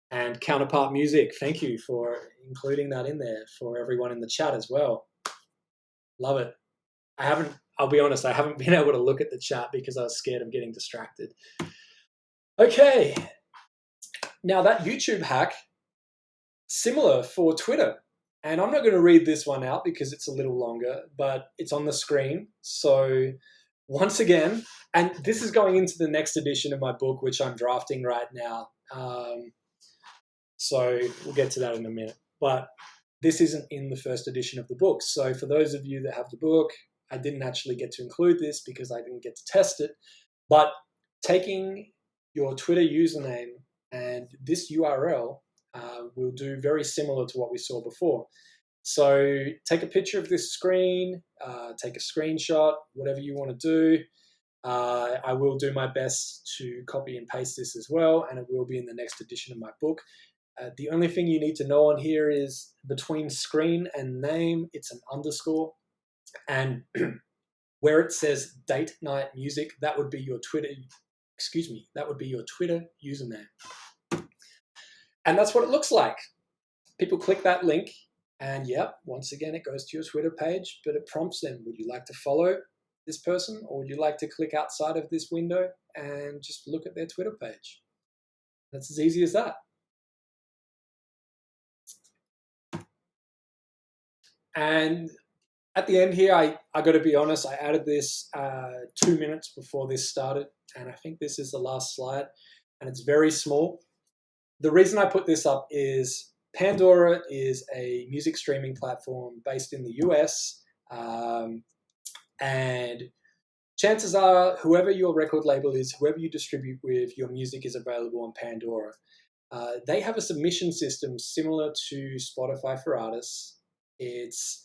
And Counterpart Music, thank you for including that in there for everyone in the chat as well. Love it. I'll be honest, I haven't been able to look at the chat because I was scared of getting distracted. Okay. Now that YouTube hack, similar for Twitter. And I'm not going to read this one out because it's a little longer, but it's on the screen. So once again, and this is going into the next edition of my book, which I'm drafting right now. So we'll get to that in a minute. But this isn't in the first edition of the book. So for those of you that have the book, I didn't actually get to include this because I didn't get to test it. But taking your Twitter username and this URL will do very similar to what we saw before. So take a picture of this screen, take a screenshot, whatever you want to do. I will do my best to copy and paste this as well, and it will be in the next edition of my book. The only thing you need to know on here is between screen and name, it's an underscore. And where it says date night music, that would be your Twitter, that would be your Twitter username. And that's what it looks like. People click that link and yep, once again, it goes to your Twitter page, but it prompts them, would you like to follow this person, or would you like to click outside of this window and just look at their Twitter page? That's as easy as that. And at the end here, I got to be honest, I added this 2 minutes before this started, and I think this is the last slide, and it's very small. The reason I put this up is Pandora is a music streaming platform based in the US, and chances are whoever your record label is, whoever you distribute with, your music is available on Pandora. They have a submission system similar to Spotify for artists. It's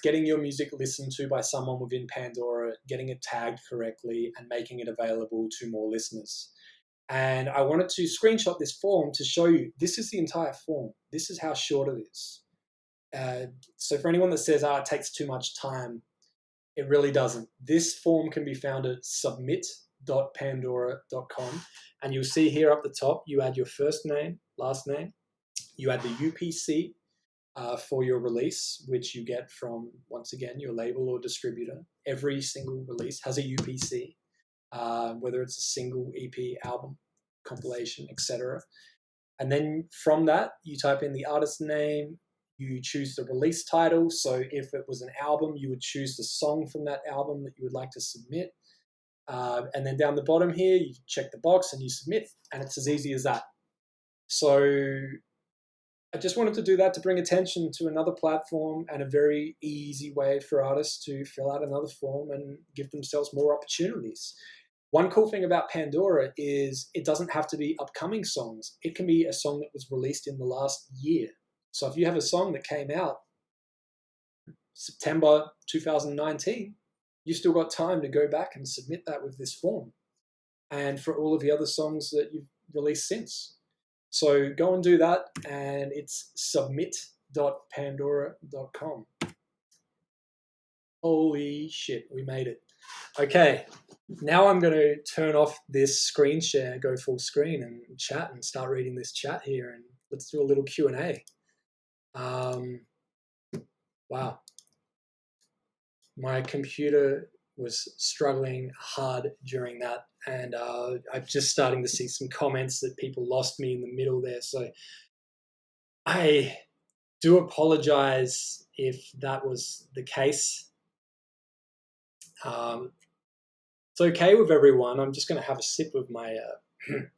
getting your music listened to by someone within Pandora, getting it tagged correctly, and making it available to more listeners. And I wanted to screenshot this form to show you, this is the entire form. This is how short it is. So for anyone that says, it takes too much time, it really doesn't. This form can be found at submit.pandora.com. And you'll see here up the top, you add your first name, last name, you add the UPC for your release, which you get from, once again, your label or distributor. Every single release has a UPC. Whether it's a single EP, album, compilation, etc. And then from that, you type in the artist name, you choose the release title. So if it was an album, you would choose the song from that album that you would like to submit. And then down the bottom here, you check the box and you submit, and it's as easy as that. So I just wanted to do that to bring attention to another platform and a very easy way for artists to fill out another form and give themselves more opportunities. One cool thing about Pandora is it doesn't have to be upcoming songs. It can be a song that was released in the last year. So if you have a song that came out September 2019, you've still got time to go back and submit that with this form. And for all of the other songs that you've released since. So go and do that, and it's submit.pandora.com. Holy shit, we made it. Okay, now I'm going to turn off this screen share, go full screen and chat and start reading this chat here, and let's do a little Q&A. Wow. My computer was struggling hard during that, and I'm just starting to see some comments that people lost me in the middle there. So I do apologize if that was the case. It's okay with everyone. I'm just going to have a sip of my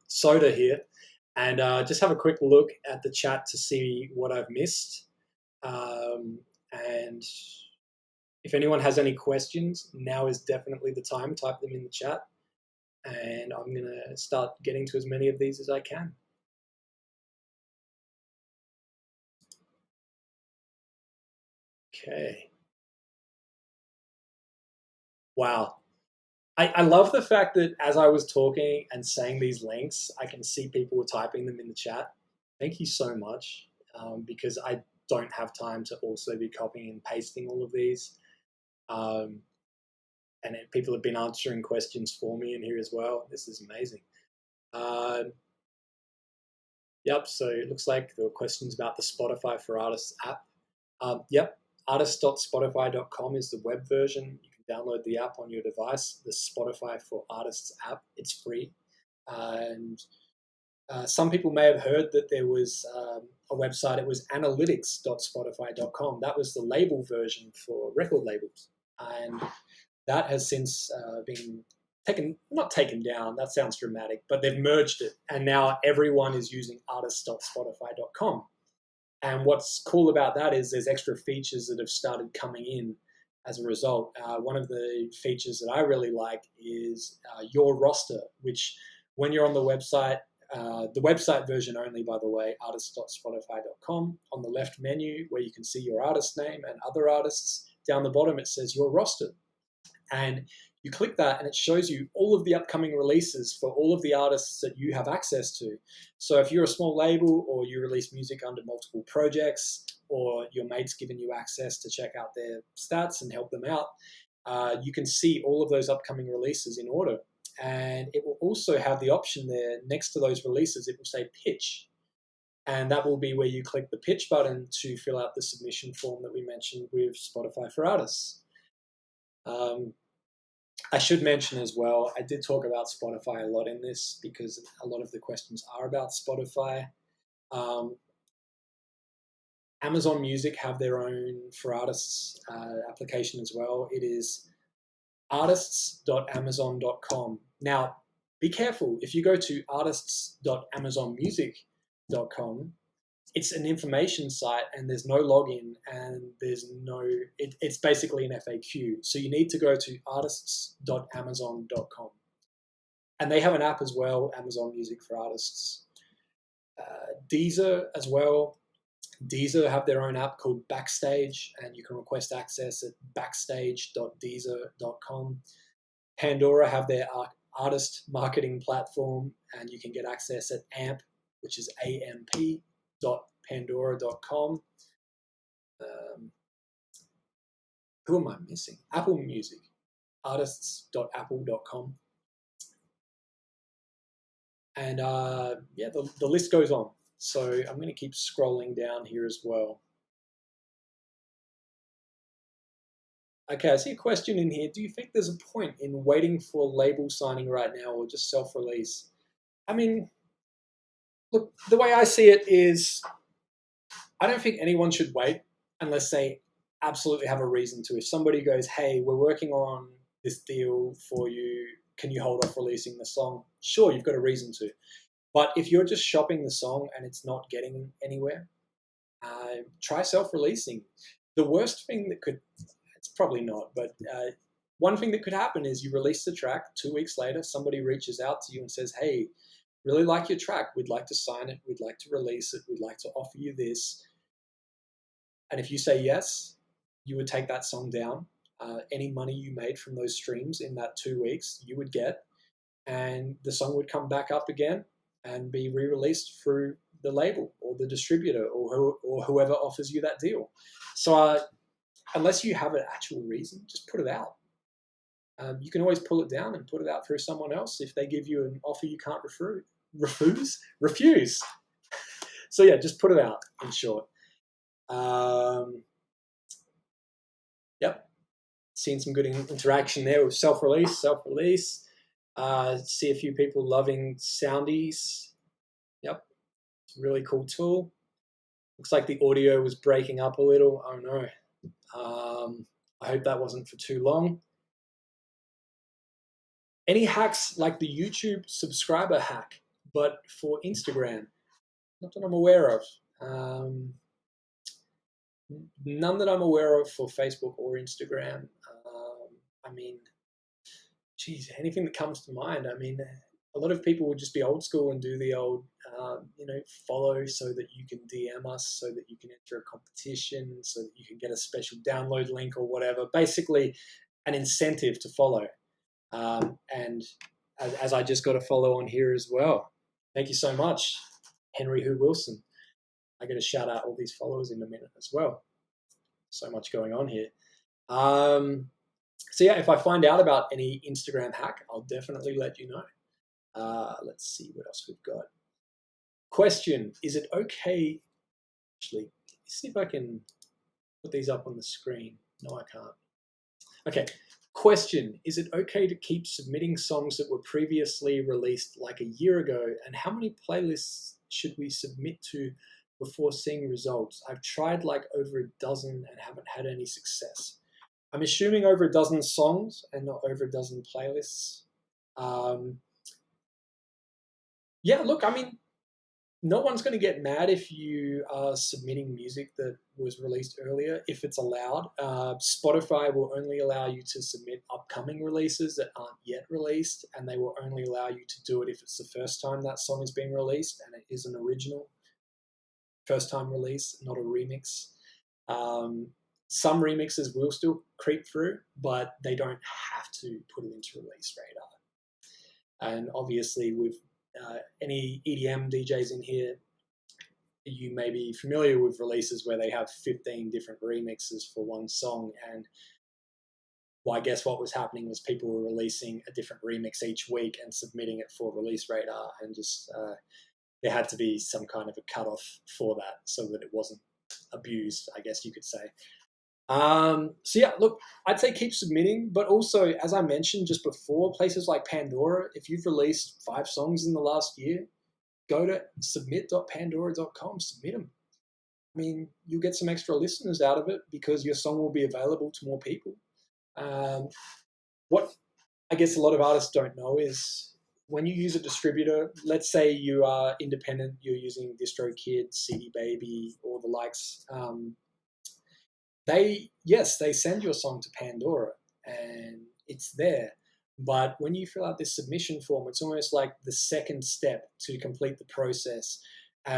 soda here and just have a quick look at the chat to see what I've missed. And if anyone has any questions, now is definitely the time. Type them in the chat, and I'm going to start getting to as many of these as I can. Okay. Wow. I love the fact that as I was talking and saying these links, I can see people were typing them in the chat. Thank you so much, because I don't have time to also be copying and pasting all of these. And people have been answering questions for me in here as well. This is amazing. Yep, so it looks like there were questions about the Spotify for Artists app. Yep, artist.spotify.com is the web version. You can download the app on your device, the Spotify for Artists app. It's free. And some people may have heard that there was a website. It was analytics.spotify.com. That was the label version for record labels. And that has since been not taken down, that sounds dramatic, but they've merged it. And now everyone is using artist.spotify.com. And what's cool about that is there's extra features that have started coming in as a result. One of the features that I really like is your roster, which when you're on the website version only, by the way, artist.spotify.com, on the left menu where you can see your artist name and other artists, down the bottom it says your roster. And you click that and it shows you all of the upcoming releases for all of the artists that you have access to. So if you're a small label or you release music under multiple projects, or your mate's given you access to check out their stats and help them out, you can see all of those upcoming releases in order. And it will also have the option there next to those releases, it will say pitch. And that will be where you click the pitch button to fill out the submission form that we mentioned with Spotify for Artists. I should mention as well, I did talk about Spotify a lot in this because a lot of the questions are about Spotify. Amazon Music have their own for artists application as well. It is artists.amazon.com. Now, be careful. If you go to artists.amazonmusic.com, it's an information site and there's no login and it's basically an FAQ. So you need to go to artists.amazon.com. And they have an app as well, Amazon Music for Artists. Deezer as well. Deezer have their own app called Backstage, and you can request access at backstage.deezer.com. Pandora have their artist marketing platform, and you can get access at AMP, which is amp.pandora.com. Who am I missing? Apple Music, artists.apple.com. And yeah, the list goes on. So I'm going to keep scrolling down here as well. Okay, I see a question in here. Do you think there's a point in waiting for label signing right now or just self-release? I mean, look, the way I see it is I don't think anyone should wait unless they absolutely have a reason to. If somebody goes, hey, we're working on this deal for you, can you hold off releasing the song? Sure, you've got a reason to. But if you're just shopping the song and it's not getting anywhere, try self-releasing. The worst thing that could, it's probably not, but one thing that could happen is you release the track, 2 weeks later, somebody reaches out to you and says, hey, really like your track. We'd like to sign it. We'd like to release it. We'd like to offer you this. And if you say yes, you would take that song down. Any money you made from those streams in that 2 weeks, you would get, and the song would come back up again and be re-released through the label or the distributor or whoever offers you that deal. So unless you have an actual reason, just put it out. You can always pull it down and put it out through someone else if they give you an offer you can't refuse. So yeah, just put it out, in short. Yep, seen some good interaction there with self-release. See a few people loving soundies. Yep, it's a really cool tool. Looks like the audio was breaking up a little. Oh no. I hope that wasn't for too long. Any hacks like the YouTube subscriber hack, but for Instagram? Not that I'm aware of. None that I'm aware of for Facebook or Instagram. I mean, geez, anything that comes to mind. I mean, a lot of people would just be old school and do the old, follow so that you can DM us, so that you can enter a competition, so that you can get a special download link or whatever. Basically, an incentive to follow. And as I just got a follow on here as well. Thank you so much, Henry Hu Wilson. I got to shout out all these followers in a minute as well. So much going on here. So yeah, if I find out about any Instagram hack, I'll definitely let you know. Let's see what else we've got. Question, is it okay, actually, let's see if I can put these up on the screen. No, I can't. Okay, question, is it okay to keep submitting songs that were previously released like a year ago, and how many playlists should we submit to before seeing results? I've tried like over a dozen and haven't had any success. I'm assuming over a dozen songs and not over a dozen playlists. Yeah, look, I mean, no one's going to get mad if you are submitting music that was released earlier, if it's allowed. Spotify will only allow you to submit upcoming releases that aren't yet released, and they will only allow you to do it if it's the first time that song is being released and it is an original first time release, not a remix. Some remixes will still creep through, but they don't have to put it into release radar. And obviously with any EDM DJs in here, you may be familiar with releases where they have 15 different remixes for one song. And well, I guess what was happening was people were releasing a different remix each week and submitting it for release radar, and just there had to be some kind of a cutoff for that so that it wasn't abused, I guess you could say. So yeah, look, I'd say keep submitting, but also, as I mentioned just before, places like Pandora, if you've released 5 songs in the last year, go to submit.pandora.com, submit them. I mean, you'll get some extra listeners out of it because your song will be available to more people. What I guess a lot of artists don't know is when you use a distributor, let's say you are independent, you're using DistroKid, CD Baby, or the likes, they send your song to Pandora and it's there. But when you fill out this submission form, it's almost like the second step to complete the process,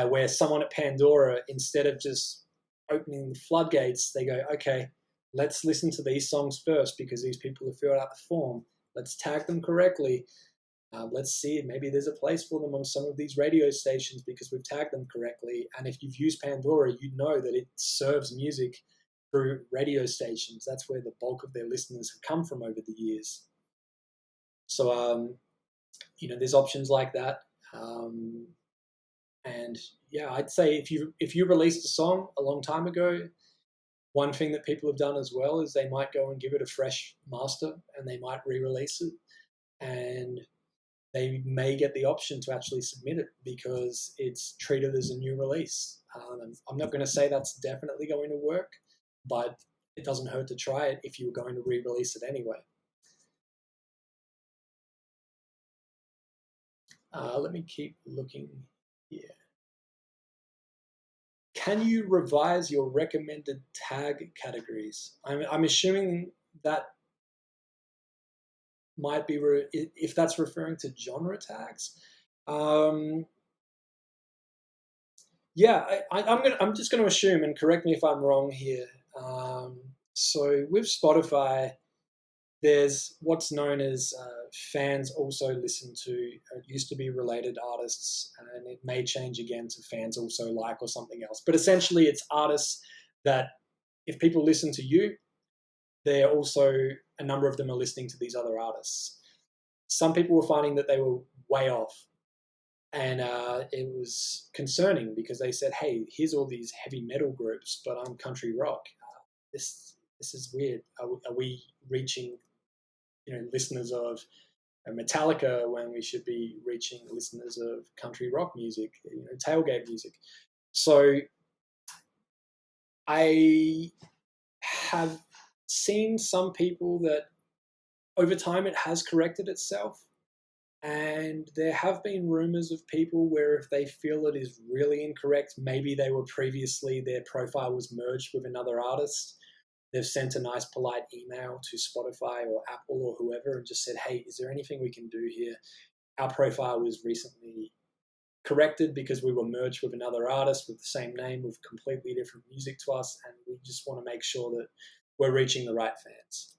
where someone at Pandora, instead of just opening the floodgates, they go, okay, let's listen to these songs first because these people have filled out the form. Let's tag them correctly. Let's see, maybe there's a place for them on some of these radio stations because we've tagged them correctly. And if you've used Pandora, you know that it serves music through radio stations. That's where the bulk of their listeners have come from over the years. So, there's options like that. And yeah, I'd say if you released a song a long time ago, one thing that people have done as well is they might go and give it a fresh master and they might re-release it, and they may get the option to actually submit it because it's treated as a new release. I'm not going to say that's definitely going to work, but it doesn't hurt to try it if you were going to re-release it anyway. Let me keep looking here. can you revise your recommended tag categories? I'm assuming that might be if that's referring to genre tags. Um, yeah, I'm just gonna assume, and correct me if I'm wrong here. So with Spotify, there's what's known as fans also listen to. It used to be related artists, and it may change again to fans also like or something else. But essentially, it's artists that if people listen to you, they're also a number of them are listening to these other artists. Some people were finding that they were way off, and it was concerning because they said, "Hey, here's all these heavy metal groups, but I'm country rock. This is weird. Are we reaching listeners of Metallica when we should be reaching listeners of country rock music, tailgate music?" So I have seen some people that over time it has corrected itself. And there have been rumors of people where if they feel it is really incorrect, maybe they were previously, their profile was merged with another artist. They've sent a nice polite email to Spotify or Apple or whoever and just said, "Hey, is there anything we can do here? Our profile was recently corrected because we were merged with another artist with the same name with completely different music to us, and we just want to make sure that we're reaching the right fans."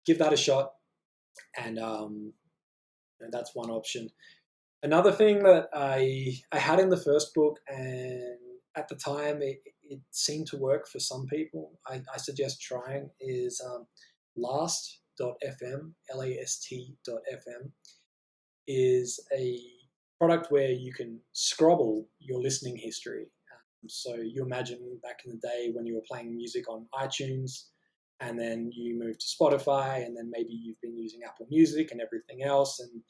Give that a shot, and that's one option. Another thing that I had in the first book, and at the time it seemed to work for some people, I suggest trying, is last.fm, last.fm, is a product where you can scrobble your listening history. So you imagine back in the day when you were playing music on iTunes, and then you move to Spotify, and then maybe you've been using Apple Music and everything else. And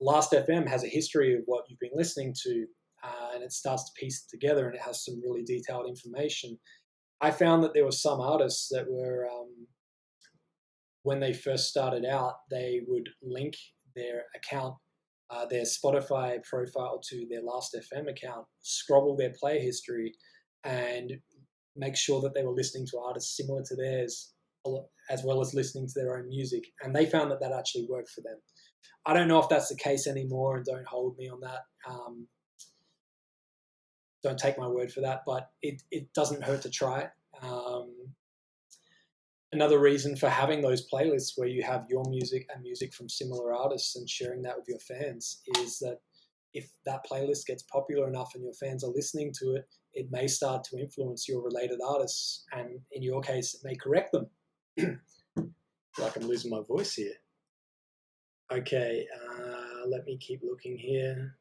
Last FM has a history of what you've been listening to, and it starts to piece it together, and it has some really detailed information. I found that there were some artists that were, when they first started out, they would link their account, their Spotify profile to their Last FM account, scrobble their play history, and make sure that they were listening to artists similar to theirs, as well as listening to their own music. And they found that that actually worked for them. I don't know if that's the case anymore, and don't hold me on that. Don't take my word for that, but it doesn't hurt to try. Another reason for having those playlists where you have your music and music from similar artists and sharing that with your fans is that if that playlist gets popular enough and your fans are listening to it, it may start to influence your related artists, and in your case, it may correct them. Like I'm losing my voice here. Okay, let me keep looking here.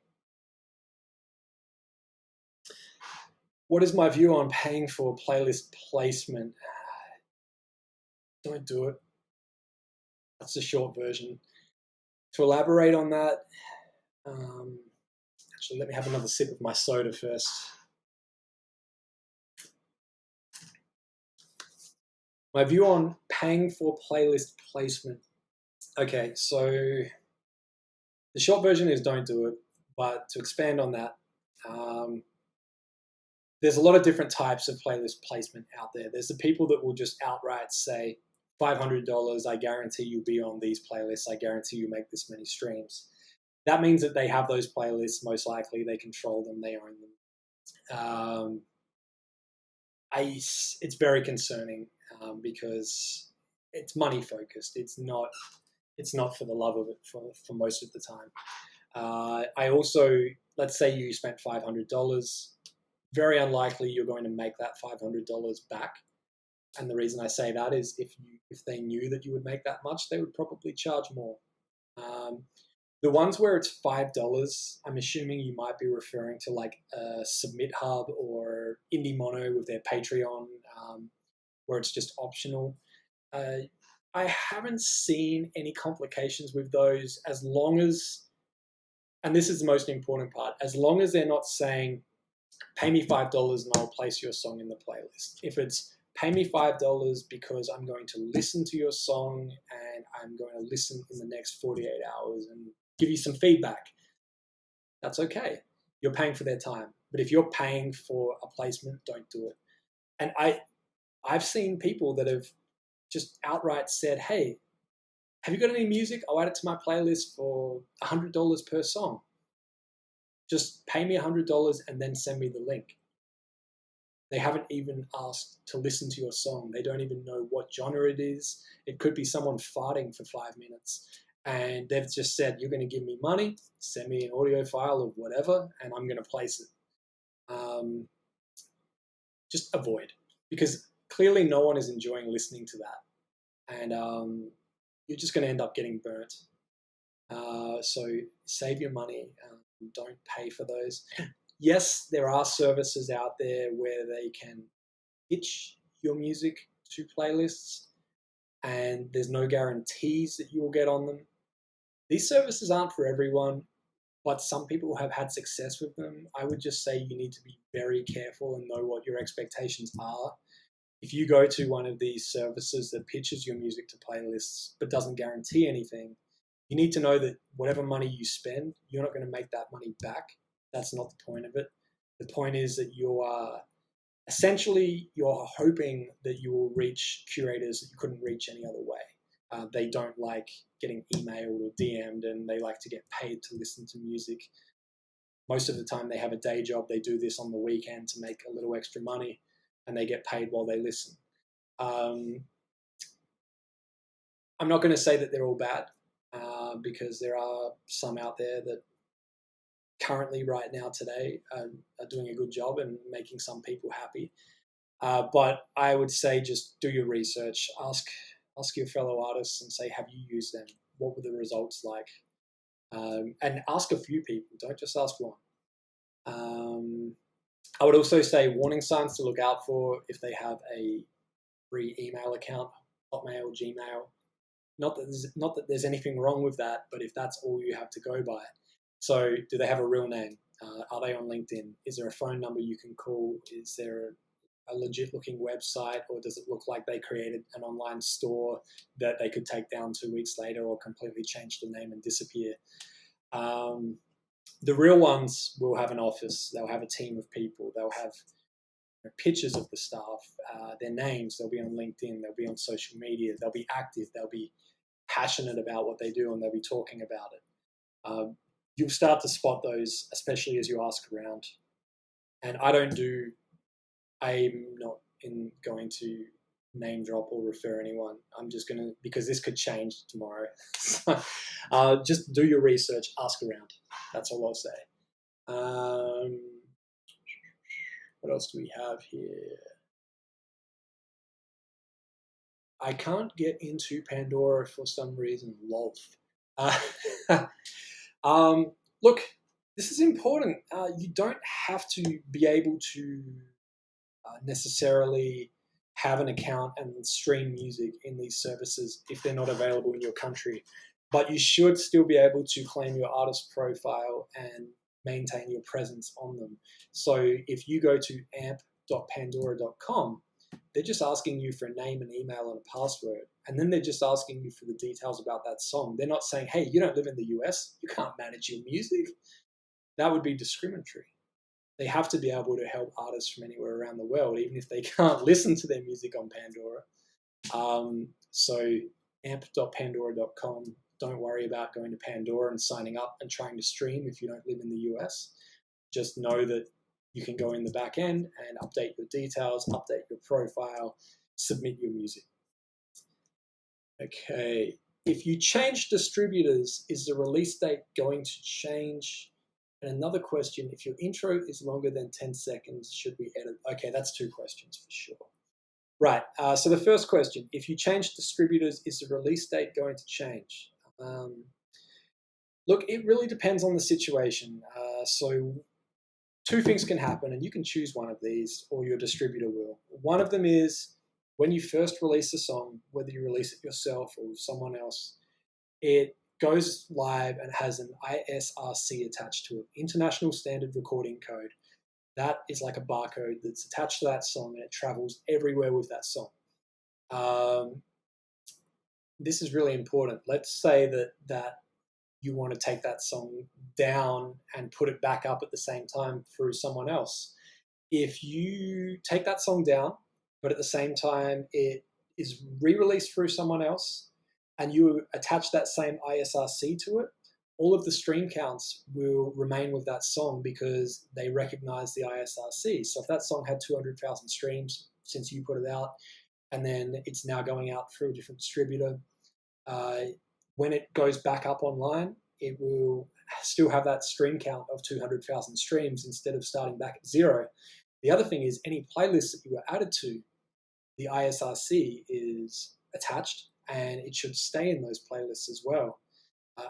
What is my view on paying for playlist placement? Don't do it. That's the short version. To elaborate on that, actually, let me have another sip of my soda first. My view on paying for playlist placement. Okay, so the short version is don't do it, but to expand on that, there's a lot of different types of playlist placement out there. There's the people that will just outright say, $500, I guarantee you'll be on these playlists, I guarantee you make this many streams. That means that they have those playlists, most likely, they control them, they own them. It's very concerning because it's money focused. It's not for the love of it for most of the time. I also, let's say you spent $500, very unlikely you're going to make that $500 back. And the reason I say that is if they knew that you would make that much, they would probably charge more. The ones where it's $5, I'm assuming you might be referring to like Submit Hub or Indie Mono with their Patreon, where it's just optional. I haven't seen any complications with those as long as, and this is the most important part, as long as they're not saying, pay me $5 and I'll place your song in the playlist. If it's pay me $5 because I'm going to listen to your song and I'm going to listen in the next 48 hours and give you some feedback, that's okay. You're paying for their time. But if you're paying for a placement, don't do it. And I've seen people that have just outright said, hey, have you got any music? I'll add it to my playlist for $100 per song. Just pay me $100 and then send me the link. They haven't even asked to listen to your song. They don't even know what genre it is. It could be someone farting for 5 minutes. And they've just said, you're going to give me money, send me an audio file of whatever, and I'm going to place it. Just avoid, because clearly no one is enjoying listening to that. And you're just going to end up getting burnt. So save your money. Don't pay for those. Yes, there are services out there where they can pitch your music to playlists, and there's no guarantees that you will get on them. These services aren't for everyone, but some people have had success with them. I would just say you need to be very careful and know what your expectations are. If you go to one of these services that pitches your music to playlists but doesn't guarantee anything, you need to know that whatever money you spend, you're not going to make that money back. That's not the point of it. The point is that you are essentially, you're hoping that you will reach curators that you couldn't reach any other way. They don't like getting emailed or DM'd, and they like to get paid to listen to music. Most of the time they have a day job. They do this on the weekend to make a little extra money, and they get paid while they listen. I'm not going to say that they're all bad, because there are some out there that currently right now today are doing a good job and making some people happy. But I would say just do your research. Ask your fellow artists and say, have you used them? What were the results like? And ask a few people. Don't just ask one. I would also say warning signs to look out for if they have a free email account, Hotmail, Gmail. Not that there's anything wrong with that, but if that's all you have to go by. So do they have a real name? Are they on LinkedIn? Is there a phone number you can call? Is there a legit looking website, or does it look like they created an online store that they could take down 2 weeks later or completely change the name and disappear? The real ones will have an office. They'll have a team of people. They'll have pictures of the staff, their names. They'll be on LinkedIn. They'll be on social media. They'll be active. They'll be passionate about what they do, and they'll be talking about it. You'll start to spot those, especially as you ask around. And I'm not going to name drop or refer anyone. I'm just going to, because this could change tomorrow. So, just do your research, ask around. That's all I'll say. What else do we have here? I can't get into Pandora for some reason. Lol. Look, this is important. You don't have to be able to necessarily have an account and stream music in these services if they're not available in your country. But you should still be able to claim your artist profile and maintain your presence on them. So if you go to amp.pandora.com, they're just asking you for a name, an email, and a password. And then they're just asking you for the details about that song. They're not saying, hey, you don't live in the US, you can't manage your music. That would be discriminatory. They have to be able to help artists from anywhere around the world, even if they can't listen to their music on Pandora. So amp.pandora.com, don't worry about going to Pandora and signing up and trying to stream if you don't live in the US. Just know that you can go in the back end and update your details, update your profile, submit your music. Okay, if you change distributors, is the release date going to change? And another question, if your intro is longer than 10 seconds, should we edit? Okay, that's 2 questions for sure. Right, so the first question, if you change distributors, is the release date going to change? Look, it really depends on the situation. So 2 things can happen, and you can choose one of these, or your distributor will. One of them is when you first release a song, whether you release it yourself or with someone else, it goes live and has an ISRC attached to it, International Standard Recording Code. That is like a barcode that's attached to that song, and it travels everywhere with that song. This is really important. Let's say that you want to take that song down and put it back up at the same time through someone else. If you take that song down, but at the same time it is re-released through someone else, and you attach that same ISRC to it, all of the stream counts will remain with that song because they recognize the ISRC. So if that song had 200,000 streams since you put it out, and then it's now going out through a different distributor, uh, when it goes back up online, it will still have that stream count of 200,000 streams instead of starting back at zero. The other thing is any playlist that you were added to, the ISRC is attached and it should stay in those playlists as well.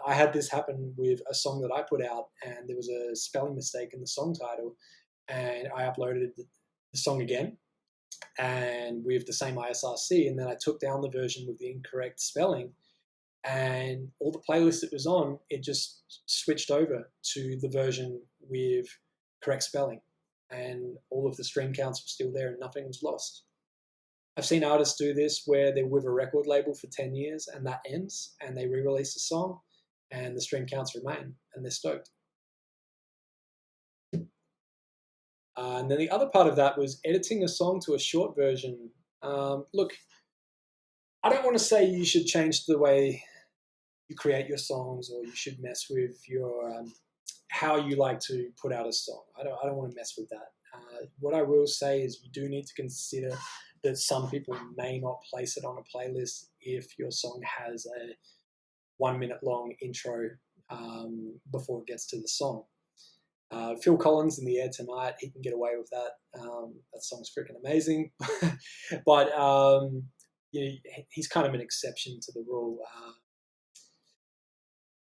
I had this happen with a song that I put out and there was a spelling mistake in the song title, and I uploaded the song again and with the same ISRC, and then I took down the version with the incorrect spelling, and all the playlists it was on, it just switched over to the version with correct spelling, and all of the stream counts were still there and nothing was lost. I've seen artists do this where they're with a record label for 10 years and that ends and they re-release a song and the stream counts remain and they're stoked. And then the other part of that was editing a song to a short version. Look, I don't want to say you should change the way you create your songs or you should mess with your how you like to put out a song. I don't want to mess with that. What I will say is you do need to consider that some people may not place it on a playlist if your song has a 1 minute long intro before it gets to the song. Phil Collins, In the Air Tonight, he can get away with that. That song's freaking amazing. But he's kind of an exception to the rule.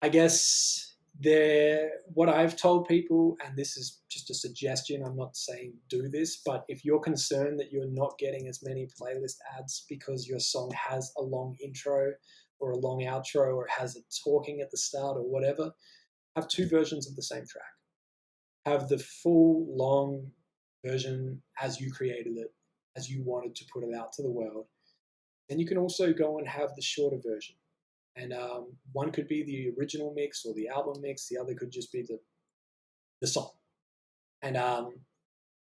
I guess what I've told people, and this is just a suggestion, I'm not saying do this, but if you're concerned that you're not getting as many playlist ads because your song has a long intro or a long outro or has it talking at the start or whatever, have two versions of the same track. Have the full long version as you created it, as you wanted to put it out to the world. Then you can also go and have the shorter version. And one could be the original mix or the album mix. The other could just be the song. And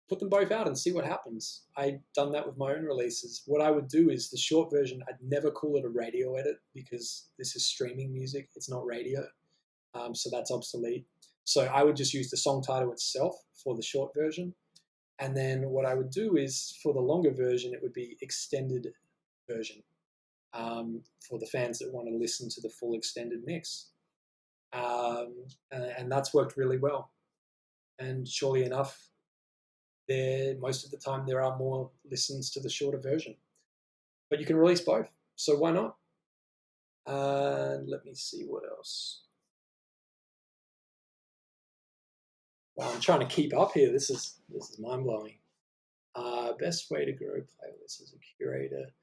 put them both out and see what happens. I've done that with my own releases. What I would do is the short version, I'd never call it a radio edit because this is streaming music. It's not radio. So that's obsolete. So I would just use the song title itself for the short version. And then what I would do is for the longer version, it would be extended version. For the fans that want to listen to the full extended mix. And that's worked really well. And surely enough, most of the time there are more listens to the shorter version. But you can release both, so why not? Let me see what else. Wow, I'm trying to keep up here. This is mind-blowing. Best way to grow playlists as a curator.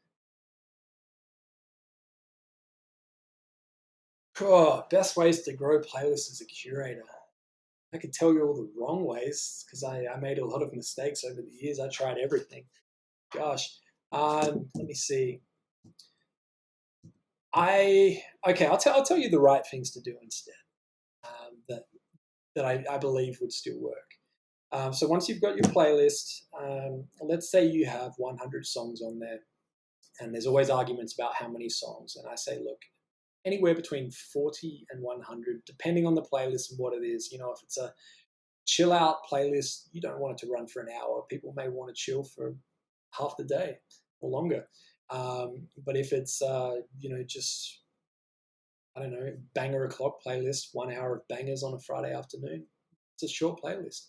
Best ways to grow playlists as a curator. I could tell you all the wrong ways because I made a lot of mistakes over the years. I tried everything. Gosh, let me see. I'll tell you the right things to do instead. That I believe would still work. So once you've got your playlist, let's say you have 100 songs on there, and there's always arguments about how many songs. And I say, look, anywhere between 40 and 100, depending on the playlist and what it is. You know, if it's a chill out playlist, you don't want it to run for an hour. People may want to chill for half the day or longer. But if it's, just, I don't know, banger o'clock playlist, 1 hour of bangers on a Friday afternoon, it's a short playlist.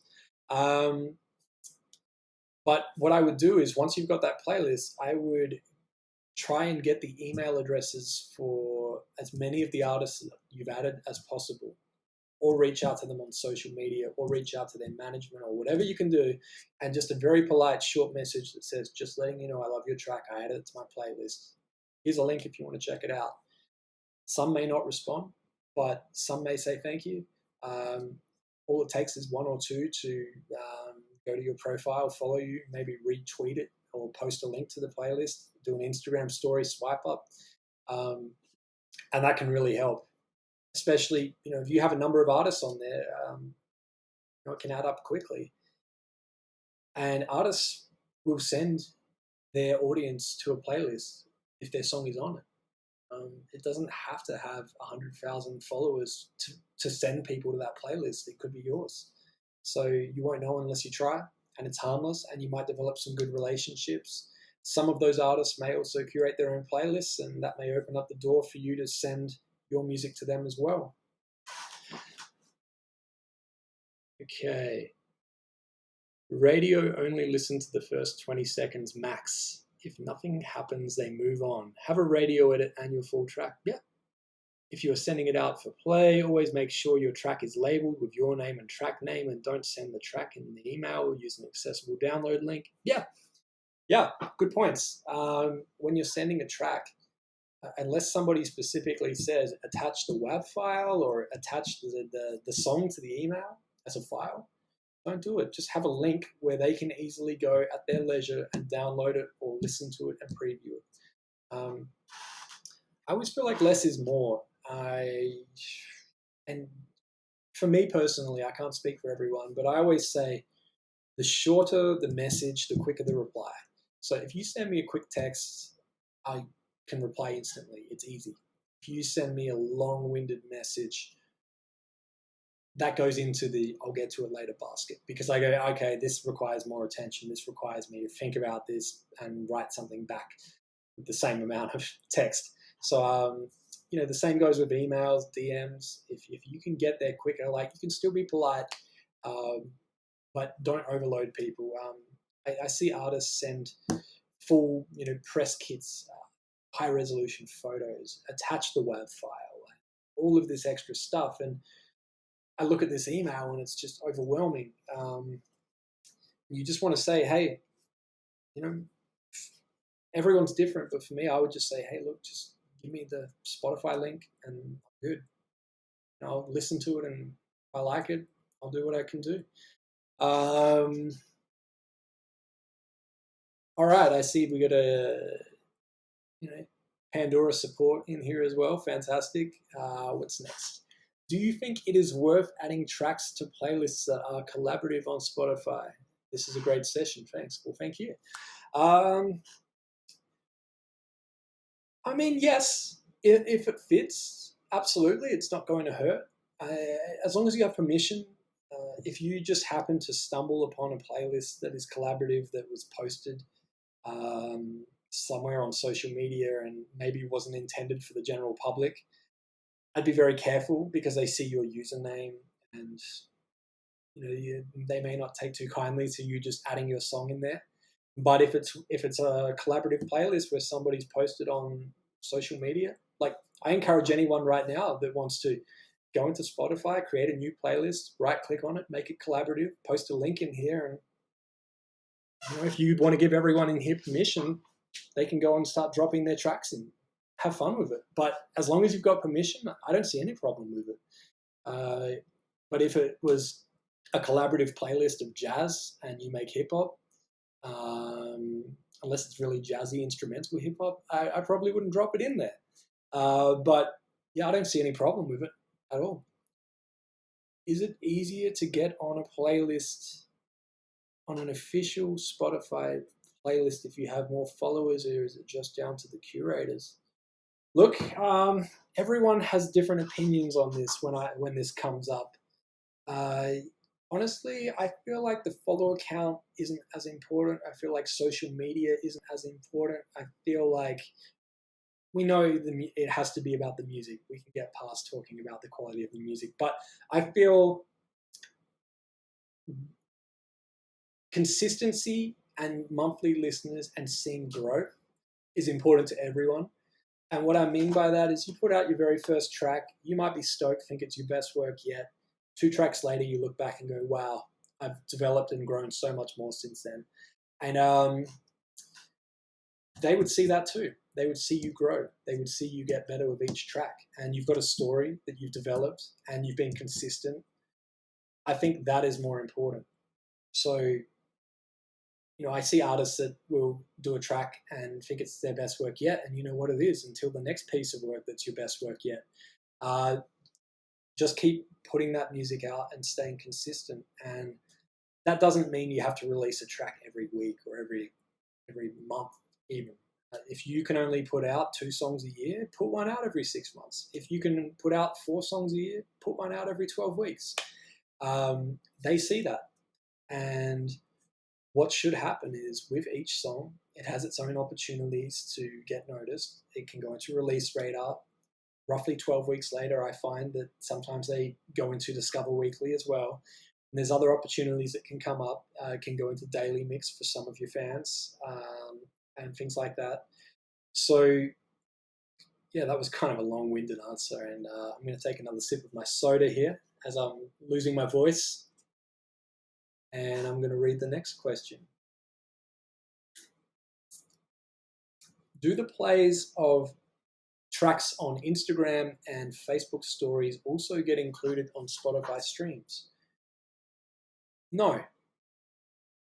But what I would do is once you've got that playlist, I would try and get the email addresses for as many of the artists that you've added as possible, or reach out to them on social media, or reach out to their management, or whatever you can do, and just a very polite short message that says, just letting you know I love your track, I added it to my playlist. Here's a link if you want to check it out. Some may not respond, but some may say thank you. All it takes is one or two to go to your profile, follow you, maybe retweet it, or post a link to the playlist, do an Instagram story swipe up, and that can really help, especially, if you have a number of artists on there, it can add up quickly. And artists will send their audience to a playlist if their song is on it. It doesn't have to have 100,000 followers to send people to that playlist. It could be yours. So you won't know unless you try, and it's harmless, and you might develop some good relationships. Some of those artists may also curate their own playlists, and that may open up the door for you to send your music to them as well. Okay. Radio only listen to the first 20 seconds max. If nothing happens, they move on. Have a radio edit and your full track. Yeah. If you are sending it out for play, always make sure your track is labeled with your name and track name, and don't send the track in the email or use an accessible download link. Yeah, good points. When you're sending a track, unless somebody specifically says attach the WAV file or attach the song to the email as a file, don't do it. Just have a link where they can easily go at their leisure and download it or listen to it and preview it. I always feel like less is more. And for me personally, I can't speak for everyone, but I always say the shorter the message, the quicker the reply. So if you send me a quick text, I can reply instantly. It's easy. If you send me a long-winded message, that goes into the I'll get to it later basket, because I go, okay, this requires more attention. This requires me to think about this and write something back with the same amount of text. So, the same goes with emails, DMs. If you can get there quicker, like, you can still be polite, but don't overload people. I see artists send full, press kits, high resolution photos, attach the WAV file, all of this extra stuff. And I look at this email and it's just overwhelming. You just want to say, hey, everyone's different, but for me, I would just say, hey, look, just give me the Spotify link and I'm good. I'll listen to it, and if I like it, I'll do what I can do. All right, I see we got a Pandora support in here as well. Fantastic. What's next? Do you think it is worth adding tracks to playlists that are collaborative on Spotify? This is a great session. Thanks. Well, thank you. I mean, yes, if it fits, absolutely, it's not going to hurt. As long as you have permission. If you just happen to stumble upon a playlist that is collaborative, that was posted somewhere on social media and maybe wasn't intended for the general public, I'd be very careful, because they see your username, and they may not take too kindly to you just adding your song in there. But if it's a collaborative playlist where somebody's posted on social media, like, I encourage anyone right now that wants to go into Spotify, create a new playlist, right click on it, make it collaborative, post a link in here, and if you want to give everyone in here permission, they can go and start dropping their tracks in. Have fun with it. But as long as you've got permission, I don't see any problem with it. But if it was a collaborative playlist of jazz and you make hip hop, unless it's really jazzy instrumental hip hop, I probably wouldn't drop it in there. But yeah, I don't see any problem with it at all. Is it easier to get on a playlist, on an official Spotify playlist, if you have more followers, or is it just down to the curators? Look, everyone has different opinions on this when this comes up. Honestly, I feel like the follower count isn't as important. I feel like social media isn't as important. I feel like we know it has to be about the music. We can get past talking about the quality of the music. But I feel consistency and monthly listeners and seeing growth is important to everyone. And what I mean by that is, you put out your very first track, you might be stoked, think it's your best work yet. 2 tracks later, you look back and go, wow, I've developed and grown so much more since then. And they would see that too. They would see you grow. They would see you get better with each track. And you've got a story that you've developed and you've been consistent. I think that is more important. So, I see artists that will do a track and think it's their best work yet, and you know what it is until the next piece of work that's your best work yet. just keep putting that music out and staying consistent. And that doesn't mean you have to release a track every week or every month even. If you can only put out 2 songs a year, put one out every 6 months. If you can put out 4 songs a year, put one out every 12 weeks. They see that. And what should happen is with each song, it has its own opportunities to get noticed. It can go into release radar. Roughly 12 weeks later, I find that sometimes they go into Discover Weekly as well. And there's other opportunities that can come up. It can go into Daily Mix for some of your fans and things like that. So, yeah, that was kind of a long-winded answer. And I'm going to take another sip of my soda here as I'm losing my voice. And I'm going to read the next question. Do the plays of tracks on Instagram and Facebook stories also get included on Spotify streams? No.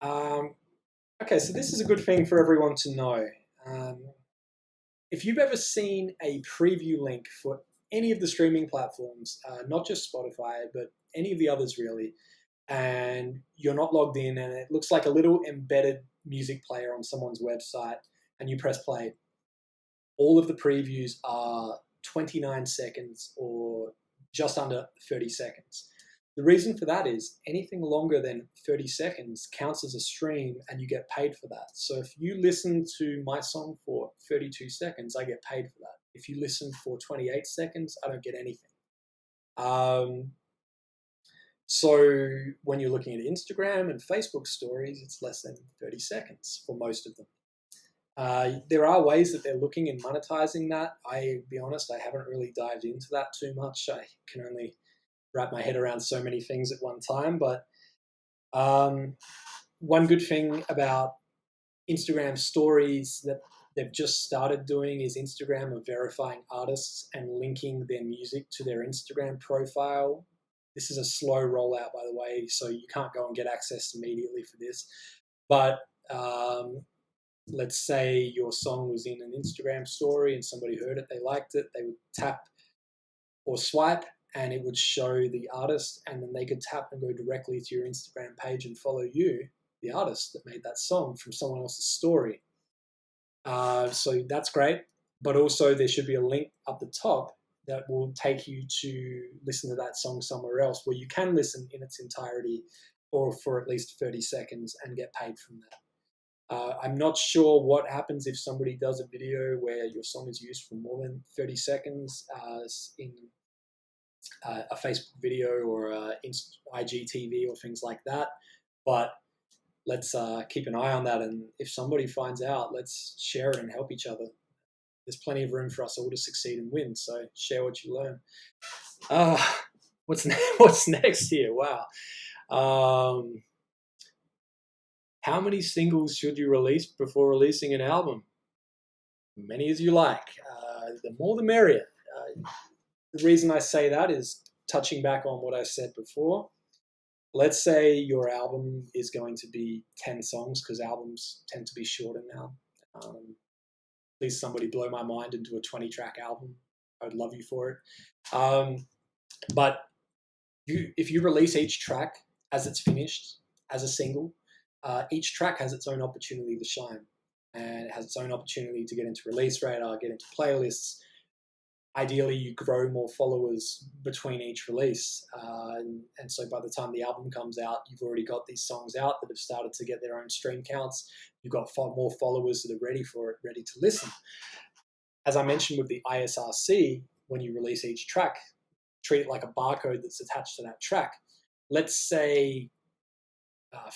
Okay, so this is a good thing for everyone to know. If you've ever seen a preview link for any of the streaming platforms, not just Spotify, but any of the others really, and you're not logged in and it looks like a little embedded music player on someone's website and you press play, all of the previews are 29 seconds or just under 30 seconds. The reason for that is anything longer than 30 seconds counts as a stream and you get paid for that. So if you listen to my song for 32 seconds, I get paid for that. If you listen for 28 seconds, I don't get anything. So when you're looking at Instagram and Facebook stories, it's less than 30 seconds for most of them. There are ways that they're looking in monetizing that. I'll be honest, I haven't really dived into that too much. I can only wrap my head around so many things at one time. But one good thing about Instagram stories that they've just started doing is Instagram are verifying artists and linking their music to their Instagram profile. This is a slow rollout, by the way, so you can't go and get access immediately for this. But let's say your song was in an Instagram story and somebody heard it, they liked it, they would tap or swipe and it would show the artist, and then they could tap and go directly to your Instagram page and follow you, the artist that made that song, from someone else's story. So that's great, but also there should be a link up the top that will take you to listen to that song somewhere else where you can listen in its entirety or for at least 30 seconds and get paid from that. I'm not sure what happens if somebody does a video where your song is used for more than 30 seconds in a Facebook video or IGTV or things like that. But let's keep an eye on that. And if somebody finds out, let's share it and help each other. There's plenty of room for us all to succeed and win. So share what you learn. What's next here? Wow. How many singles should you release before releasing an album? Many as you like. The more the merrier. The reason I say that is touching back on what I said before. Let's say your album is going to be 10 songs, because albums tend to be shorter now. Please somebody blow my mind and do a 20-track album. I would love you for it. But if you release each track as it's finished, as a single, each track has its own opportunity to shine. And it has its own opportunity to get into release radar, get into playlists. Ideally, you grow more followers between each release. And so by the time the album comes out, you've already got these songs out that have started to get their own stream counts. You've got far more followers that are ready for it, ready to listen. As I mentioned with the ISRC, when you release each track, treat it like a barcode that's attached to that track. Let's say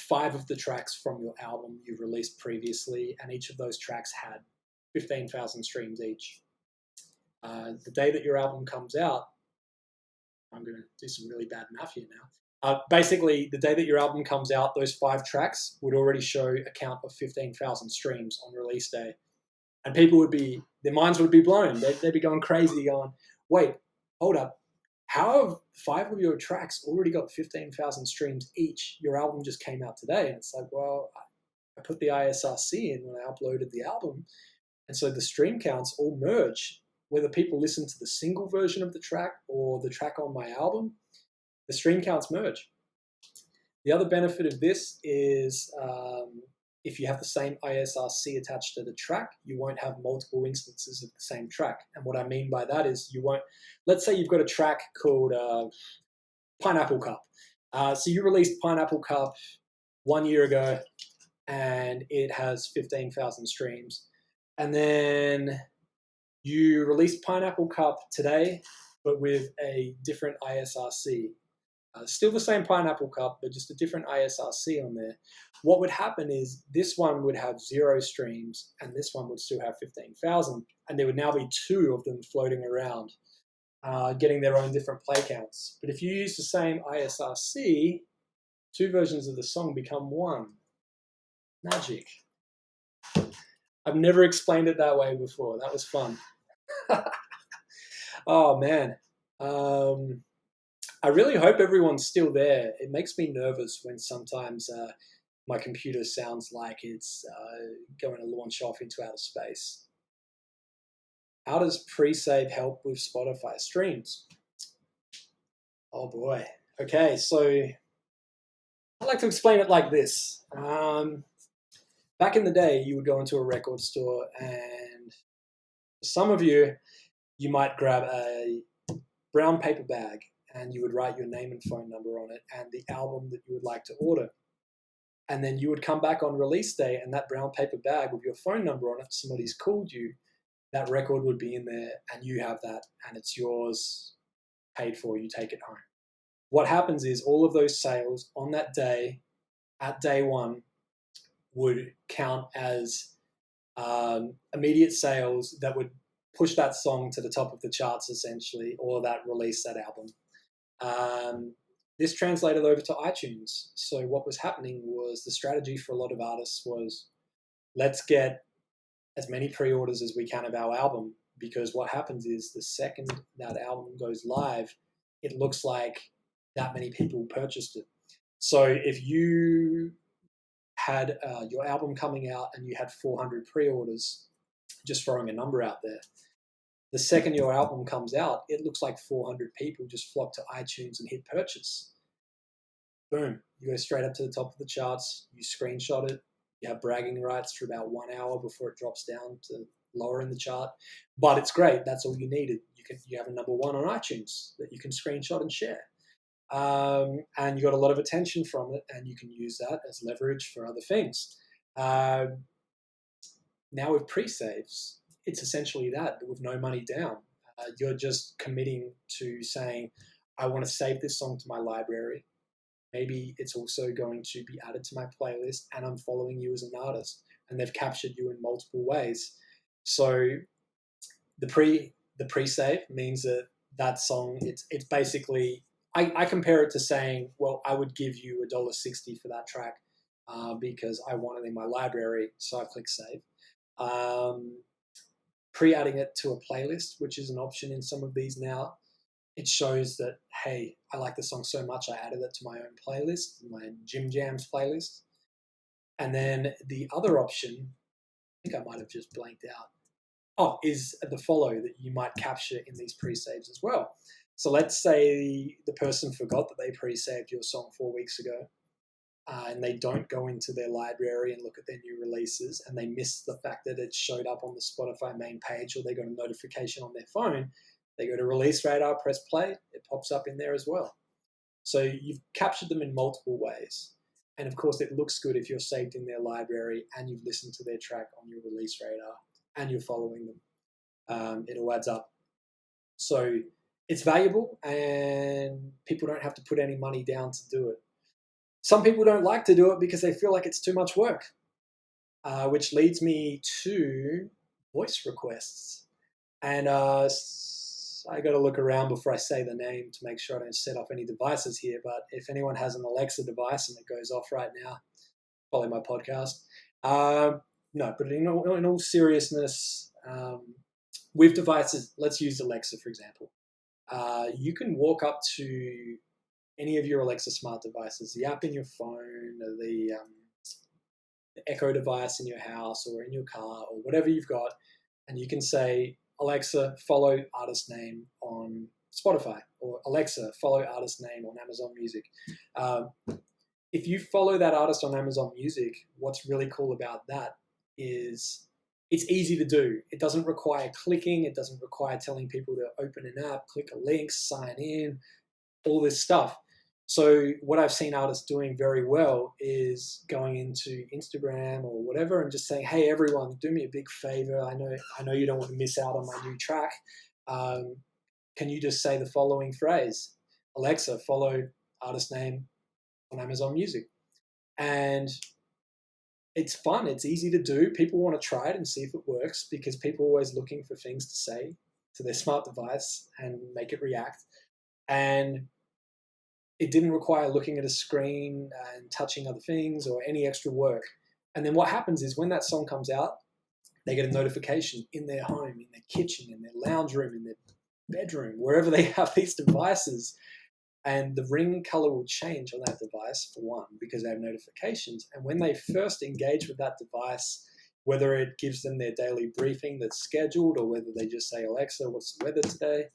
5 of the tracks from your album you've released previously, and each of those tracks had 15,000 streams each. The day that your album comes out, I'm going to do some really bad math here now. Basically, the day that your album comes out, those 5 tracks would already show a count of 15,000 streams on release day. And people their minds would be blown. They'd be going crazy going, wait, hold up. How have 5 of your tracks already got 15,000 streams each? Your album just came out today. And it's like, well, I put the ISRC in when I uploaded the album. And so the stream counts all merge. whether people listen to the single version of the track or the track on my album, the stream counts merge. The other benefit of this is if you have the same ISRC attached to the track, you won't have multiple instances of the same track. And what I mean by that is you won't, let's say you've got a track called Pineapple Cup. So you released Pineapple Cup 1 year ago and it has 15,000 streams. And then you released Pineapple Cup today, but with a different ISRC. Still the same Pineapple Cup, but just a different ISRC on there. What would happen is this one would have 0 streams and this one would still have 15,000. And there would now be 2 of them floating around, getting their own different play counts. But if you use the same ISRC, 2 versions of the song become 1. Magic. I've never explained it that way before. That was fun. Oh, man. I really hope everyone's still there. It makes me nervous when sometimes my computer sounds like it's going to launch off into outer space. How does pre-save help with Spotify streams? Oh boy. Okay, so I like to explain it like this. Back in the day, you would go into a record store and some of you might grab a brown paper bag and you would write your name and phone number on it and the album that you would like to order. And then you would come back on release day and that brown paper bag with your phone number on it, somebody's called you, that record would be in there and you have that and it's yours, paid for, you take it home. What happens is all of those sales on that day, at day one, would count as immediate sales that would push that song to the top of the charts essentially, or that release, that album. This translated over to iTunes. So what was happening was the strategy for a lot of artists was, let's get as many pre-orders as we can of our album, because what happens is the second that album goes live, it looks like that many people purchased it. So if you had your album coming out and you had 400 pre-orders, just throwing a number out there, the second your album comes out, it looks like 400 people just flock to iTunes and hit purchase. Boom, you go straight up to the top of the charts, you screenshot it, you have bragging rights for about 1 hour before it drops down to lower in the chart. But it's great, that's all you needed. You have a number 1 on iTunes that you can screenshot and share. And you got a lot of attention from it, and you can use that as leverage for other things. Now with pre-saves, it's essentially that, but with no money down. You're just committing to saying, I want to save this song to my library. Maybe it's also going to be added to my playlist, and I'm following you as an artist, and they've captured you in multiple ways. So the pre-save means that song, it's basically, I compare it to saying, well, I would give you $1.60 for that track because I want it in my library, so I click save. Pre-adding it to a playlist, which is an option in some of these now, it shows that, hey, I like the song so much I added it to my own playlist, my Gym Jams playlist. And then the other option, I think I might have just blanked out, is the follow that you might capture in these pre-saves as well. So let's say the person forgot that they pre-saved your song 4 weeks ago and they don't go into their library and look at their new releases and they miss the fact that it showed up on the Spotify main page, or they got a notification on their phone. They go to Release Radar, press play, it pops up in there as well. So you've captured them in multiple ways. And of course, it looks good if you're saved in their library and you've listened to their track on your Release Radar and you're following them. It all adds up. So it's valuable and people don't have to put any money down to do it. Some people don't like to do it because they feel like it's too much work, which leads me to voice requests. And I got to look around before I say the name to make sure I don't set off any devices here. But if anyone has an Alexa device and it goes off right now, follow my podcast. No, but in all seriousness, with devices, let's use Alexa, for example. You can walk up to any of your Alexa smart devices, the app in your phone, or the Echo device in your house or in your car or whatever you've got, and you can say, Alexa, follow artist name on Spotify, or Alexa, follow artist name on Amazon Music. Um, if you follow that artist on Amazon Music, what's really cool about that is it's easy to do. It doesn't require clicking. It doesn't require telling people to open an app, click a link, sign in, all this stuff. So what I've seen artists doing very well is going into Instagram or whatever and just saying, "Hey, everyone, do me a big favor. I know you don't want to miss out on my new track. Um, can you just say the following phrase? Alexa, follow artist name on Amazon Music." And it's fun. It's easy to do. People want to try it and see if it works because people are always looking for things to say to their smart device and make it react. And it didn't require looking at a screen and touching other things or any extra work. And then what happens is when that song comes out, they get a notification in their home, in their kitchen, in their lounge room, in their bedroom, wherever they have these devices. And the ring color will change on that device, for one, because they have notifications. And when they first engage with that device, whether it gives them their daily briefing that's scheduled or whether they just say, "Alexa, what's the weather today?"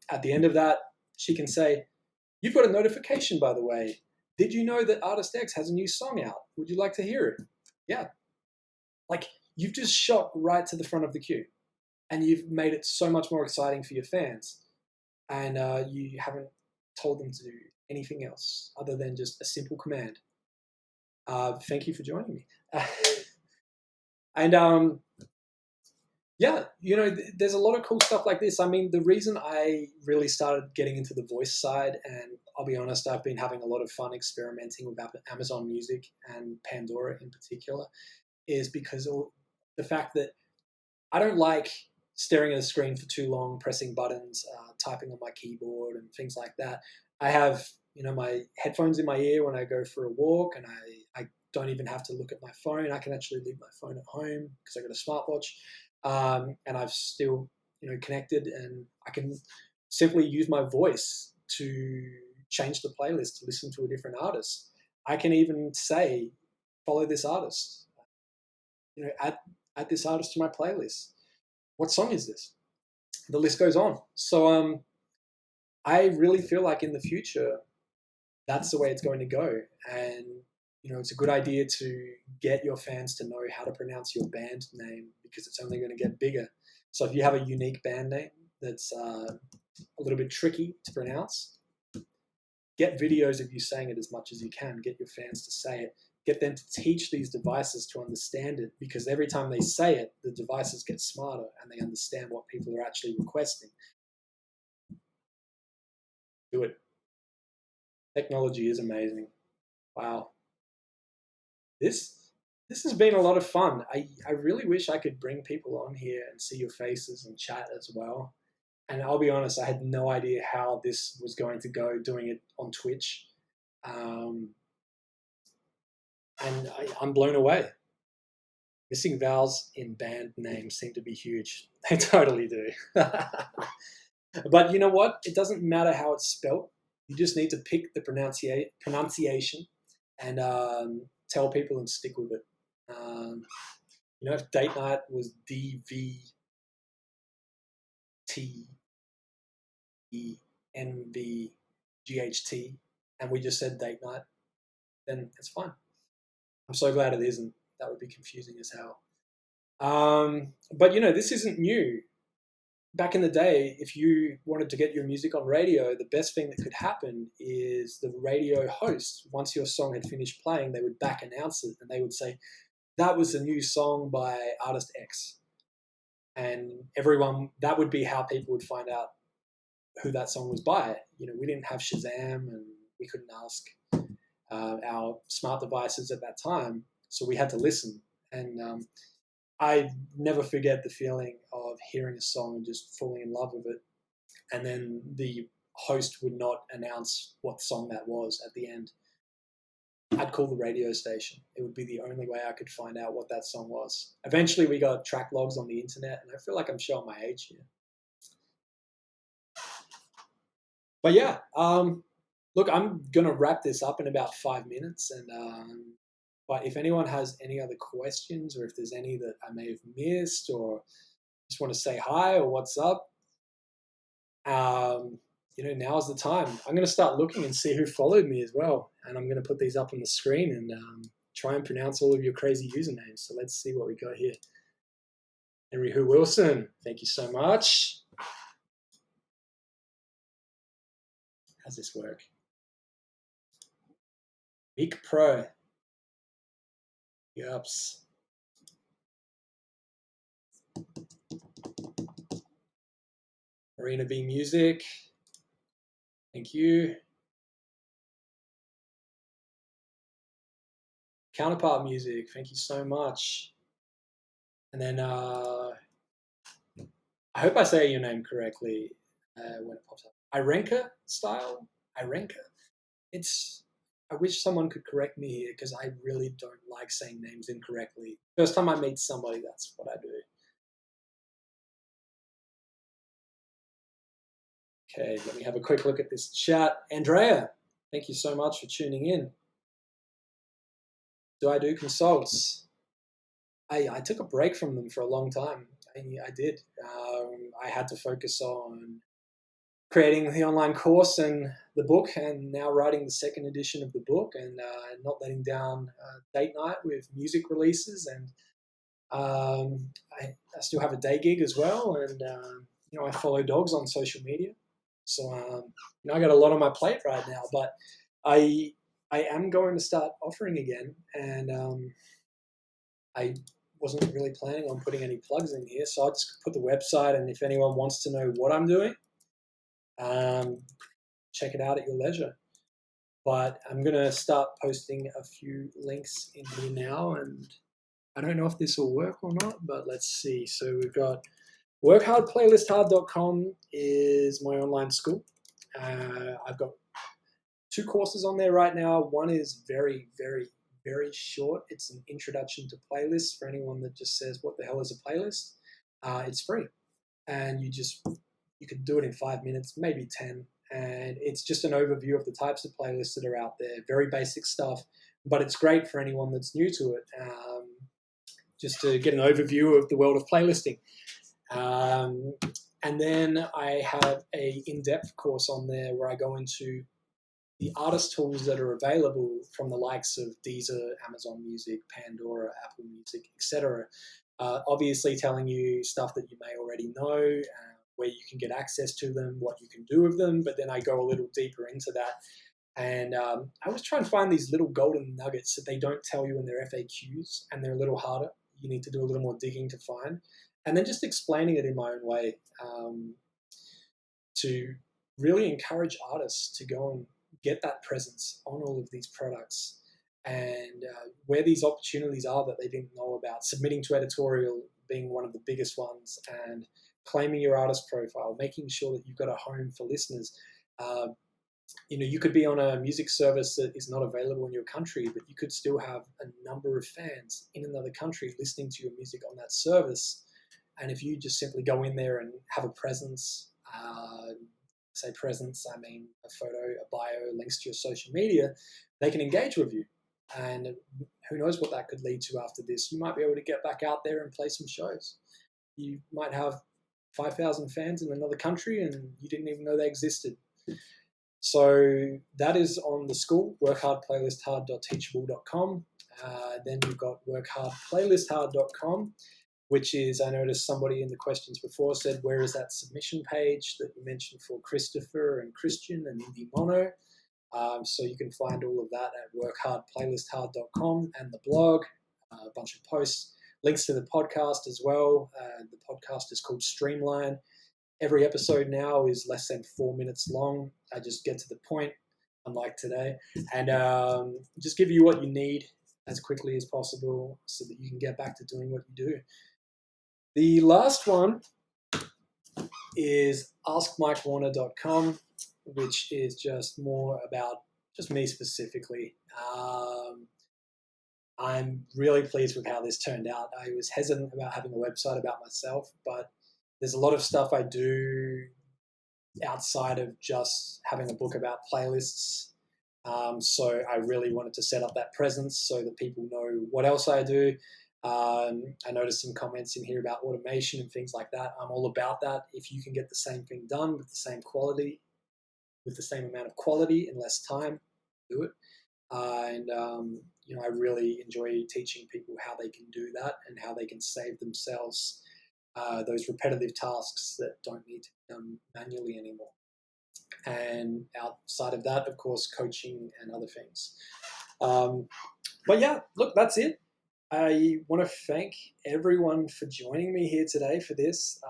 At the end of that, she can say, "You've got a notification, by the way. Did you know that Artist X has a new song out? Would you like to hear it?" Yeah. Like, you've just shot right to the front of the queue and you've made it so much more exciting for your fans. And you haven't told them to do anything else other than just a simple command. Thank you for joining me. And yeah, there's a lot of cool stuff like this. I mean, the reason I really started getting into the voice side, and I'll be honest, I've been having a lot of fun experimenting with Amazon Music and Pandora in particular, is because of the fact that I don't like staring at a screen for too long, pressing buttons, typing on my keyboard and things like that. I have, my headphones in my ear when I go for a walk, and I don't even have to look at my phone. I can actually leave my phone at home because I got a smartwatch. And I've still, connected, and I can simply use my voice to change the playlist to listen to a different artist. I can even say, follow this artist, add this artist to my playlist. What song is this? The list goes on. So I really feel like in the future, that's the way it's going to go. And, it's a good idea to get your fans to know how to pronounce your band name because it's only going to get bigger. So if you have a unique band name that's a little bit tricky to pronounce, get videos of you saying it as much as you can. Get your fans to say it. Get them to teach these devices to understand it, because every time they say it, the devices get smarter and they understand what people are actually requesting. Do it. Technology is amazing. Wow. This has been a lot of fun. I really wish I could bring people on here and see your faces and chat as well. And I'll be honest, I had no idea how this was going to go doing it on Twitch. And I'm blown away. Missing vowels in band names seem to be huge. They totally do. But you know what? It doesn't matter how it's spelt. You just need to pick the pronunciation and tell people and stick with it. If date night was DVTENVGHT and we just said date night, then it's fine. I'm so glad it isn't. That would be confusing as hell. But this isn't new. Back in the day, if you wanted to get your music on radio, the best thing that could happen is the radio host, once your song had finished playing, they would back announce it and they would say, "That was a new song by artist X." And that would be how people would find out who that song was by. We didn't have Shazam and we couldn't ask our smart devices at that time. So we had to listen. And I never forget the feeling of hearing a song and just falling in love with it. And then the host would not announce what song that was at the end. I'd call the radio station. It would be the only way I could find out what that song was. Eventually, we got track logs on the internet, and I feel like I'm showing my age here. But yeah, look, I'm going to wrap this up in about 5 minutes. But if anyone has any other questions or if there's any that I may have missed or just want to say hi or what's up, now's the time. I'm going to start looking and see who followed me as well. And I'm going to put these up on the screen and try and pronounce all of your crazy usernames. So let's see what we got here. Henry Who Wilson, thank you so much. How's this work? Big Pro. Yups. Marina B Music. Thank you. Counterpart Music. Thank you so much. And then I hope I say your name correctly when it pops up. Irenka style. Irenka. I wish someone could correct me here because I really don't like saying names incorrectly. First time I meet somebody, that's what I do. Okay, let me have a quick look at this chat. Andrea, thank you so much for tuning in. Do I do consults? I took a break from them for a long time. I did. I had to focus on creating the online course and the book, and now writing the second edition of the book, and not letting down date night with music releases. And I still have a day gig as well, and I follow dogs on social media. So I got a lot on my plate right now, but I am going to start offering again, and I wasn't really planning on putting any plugs in here, so I'll just put the website, and if anyone wants to know what I'm doing, check it out at your leisure. But I'm going to start posting a few links in here now, and I don't know if this will work or not, but let's see. So we've got workhardplaylisthard.com is my online school. I've got 2 courses on there right now. One is very, very, very short. It's an introduction to playlists for anyone that just says, what the hell is a playlist? It's free. And you can do it in 5 minutes, maybe 10. And it's just an overview of the types of playlists that are out there. Very basic stuff, but it's great for anyone that's new to it, just to get an overview of the world of playlisting. And then I have a in-depth course on there where I go into the artist tools that are available from the likes of Deezer, Amazon Music, Pandora, Apple Music, etc. Obviously telling you stuff that you may already know, where you can get access to them, what you can do with them, but then I go a little deeper into that. And I was trying to find these little golden nuggets that they don't tell you in their FAQs, and they're a little harder. You need to do a little more digging to find. And then just explaining it in my own way, to really encourage artists to go and get that presence on all of these products, and where these opportunities are that they didn't know about, submitting to editorial being one of the biggest ones, and claiming your artist profile, making sure that you've got a home for listeners. You could be on a music service that is not available in your country, but you could still have a number of fans in another country listening to your music on that service. And if you just simply go in there and have a presence, say presence, I mean a photo, a bio, links to your social media, they can engage with you. And who knows what that could lead to after this. You might be able to get back out there and play some shows. You might have 5,000 fans in another country and you didn't even know they existed. So that is on the school, workhardplaylisthard.teachable.com. Then you've got workhardplaylisthard.com, which is, I noticed somebody in the questions before said, where is that submission page that you mentioned for Christopher and Christian and Indie Mono? So you can find all of that at workhardplaylisthard.com, and the blog, a bunch of posts, links to the podcast as well. The podcast is called Streamline. Every episode now is less than 4 minutes long. I just get to the point, unlike today, and just give you what you need as quickly as possible so that you can get back to doing what you do. The last one is askmikewarner.com, which is just more about just me specifically. I'm really pleased with how this turned out. I was hesitant about having a website about myself, but there's a lot of stuff I do outside of just having a book about playlists. So I really wanted to set up that presence so that people know what else I do. I noticed some comments in here about automation and things like that. I'm all about that. If you can get the same thing done with the same quality, with the same amount of quality in less time, do it. I really enjoy teaching people how they can do that and how they can save themselves those repetitive tasks that don't need to be done manually anymore. And outside of that, of course, coaching and other things. But yeah, look, that's it. I want to thank everyone for joining me here today for this.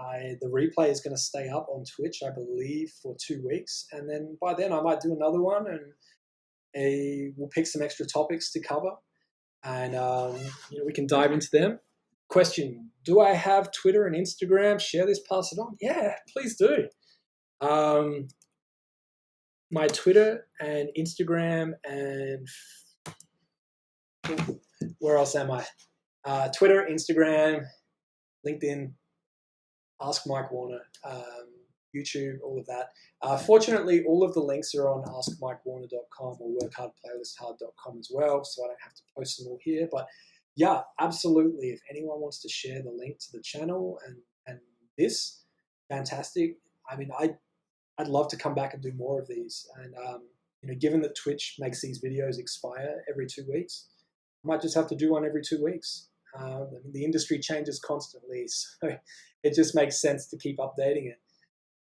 The replay is going to stay up on Twitch, I believe, for 2 weeks. And then by then I might do another one and we'll pick some extra topics to cover. And we can dive into them. Question, do I have Twitter and Instagram? Share this, pass it on? Yeah, please do. My Twitter and Instagram and where else am I? Twitter, Instagram, LinkedIn, Ask Mike Warner, YouTube, all of that. Fortunately, all of the links are on askmikewarner.com or workhardplaylisthard.com as well, so I don't have to post them all here. But yeah, absolutely. If anyone wants to share the link to the channel and this, fantastic. I mean, I'd love to come back and do more of these. And given that Twitch makes these videos expire every 2 weeks, I might just have to do one every 2 weeks. The industry changes constantly, so it just makes sense to keep updating it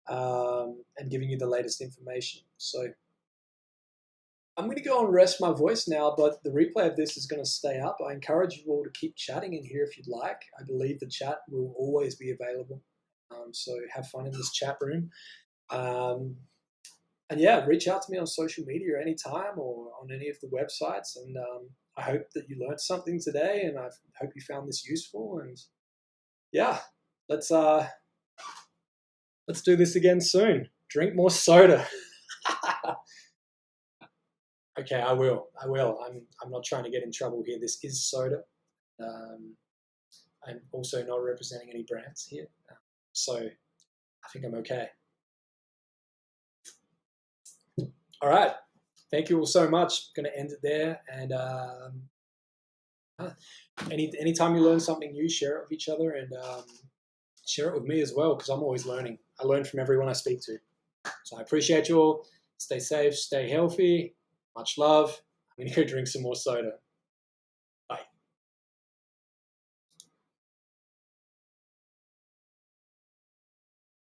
and giving you the latest information. So I'm going to go and rest my voice now, but the replay of this is going to stay up. I encourage you all to keep chatting in here if you'd like. I believe the chat will always be available, so have fun in this chat room. And yeah, reach out to me on social media anytime or on any of the websites. And I hope that you learned something today, and I hope you found this useful. And yeah, let's do this again soon. Drink more soda. Okay, I will. I'm not trying to get in trouble here. This is soda. I'm also not representing any brands here, so I think I'm okay. All right. Thank you all so much. I'm going to end it there. And anytime you learn something new, share it with each other and share it with me as well, because I'm always learning. I learn from everyone I speak to. So I appreciate you all. Stay safe, stay healthy. Much love. I'm going to go drink some more soda.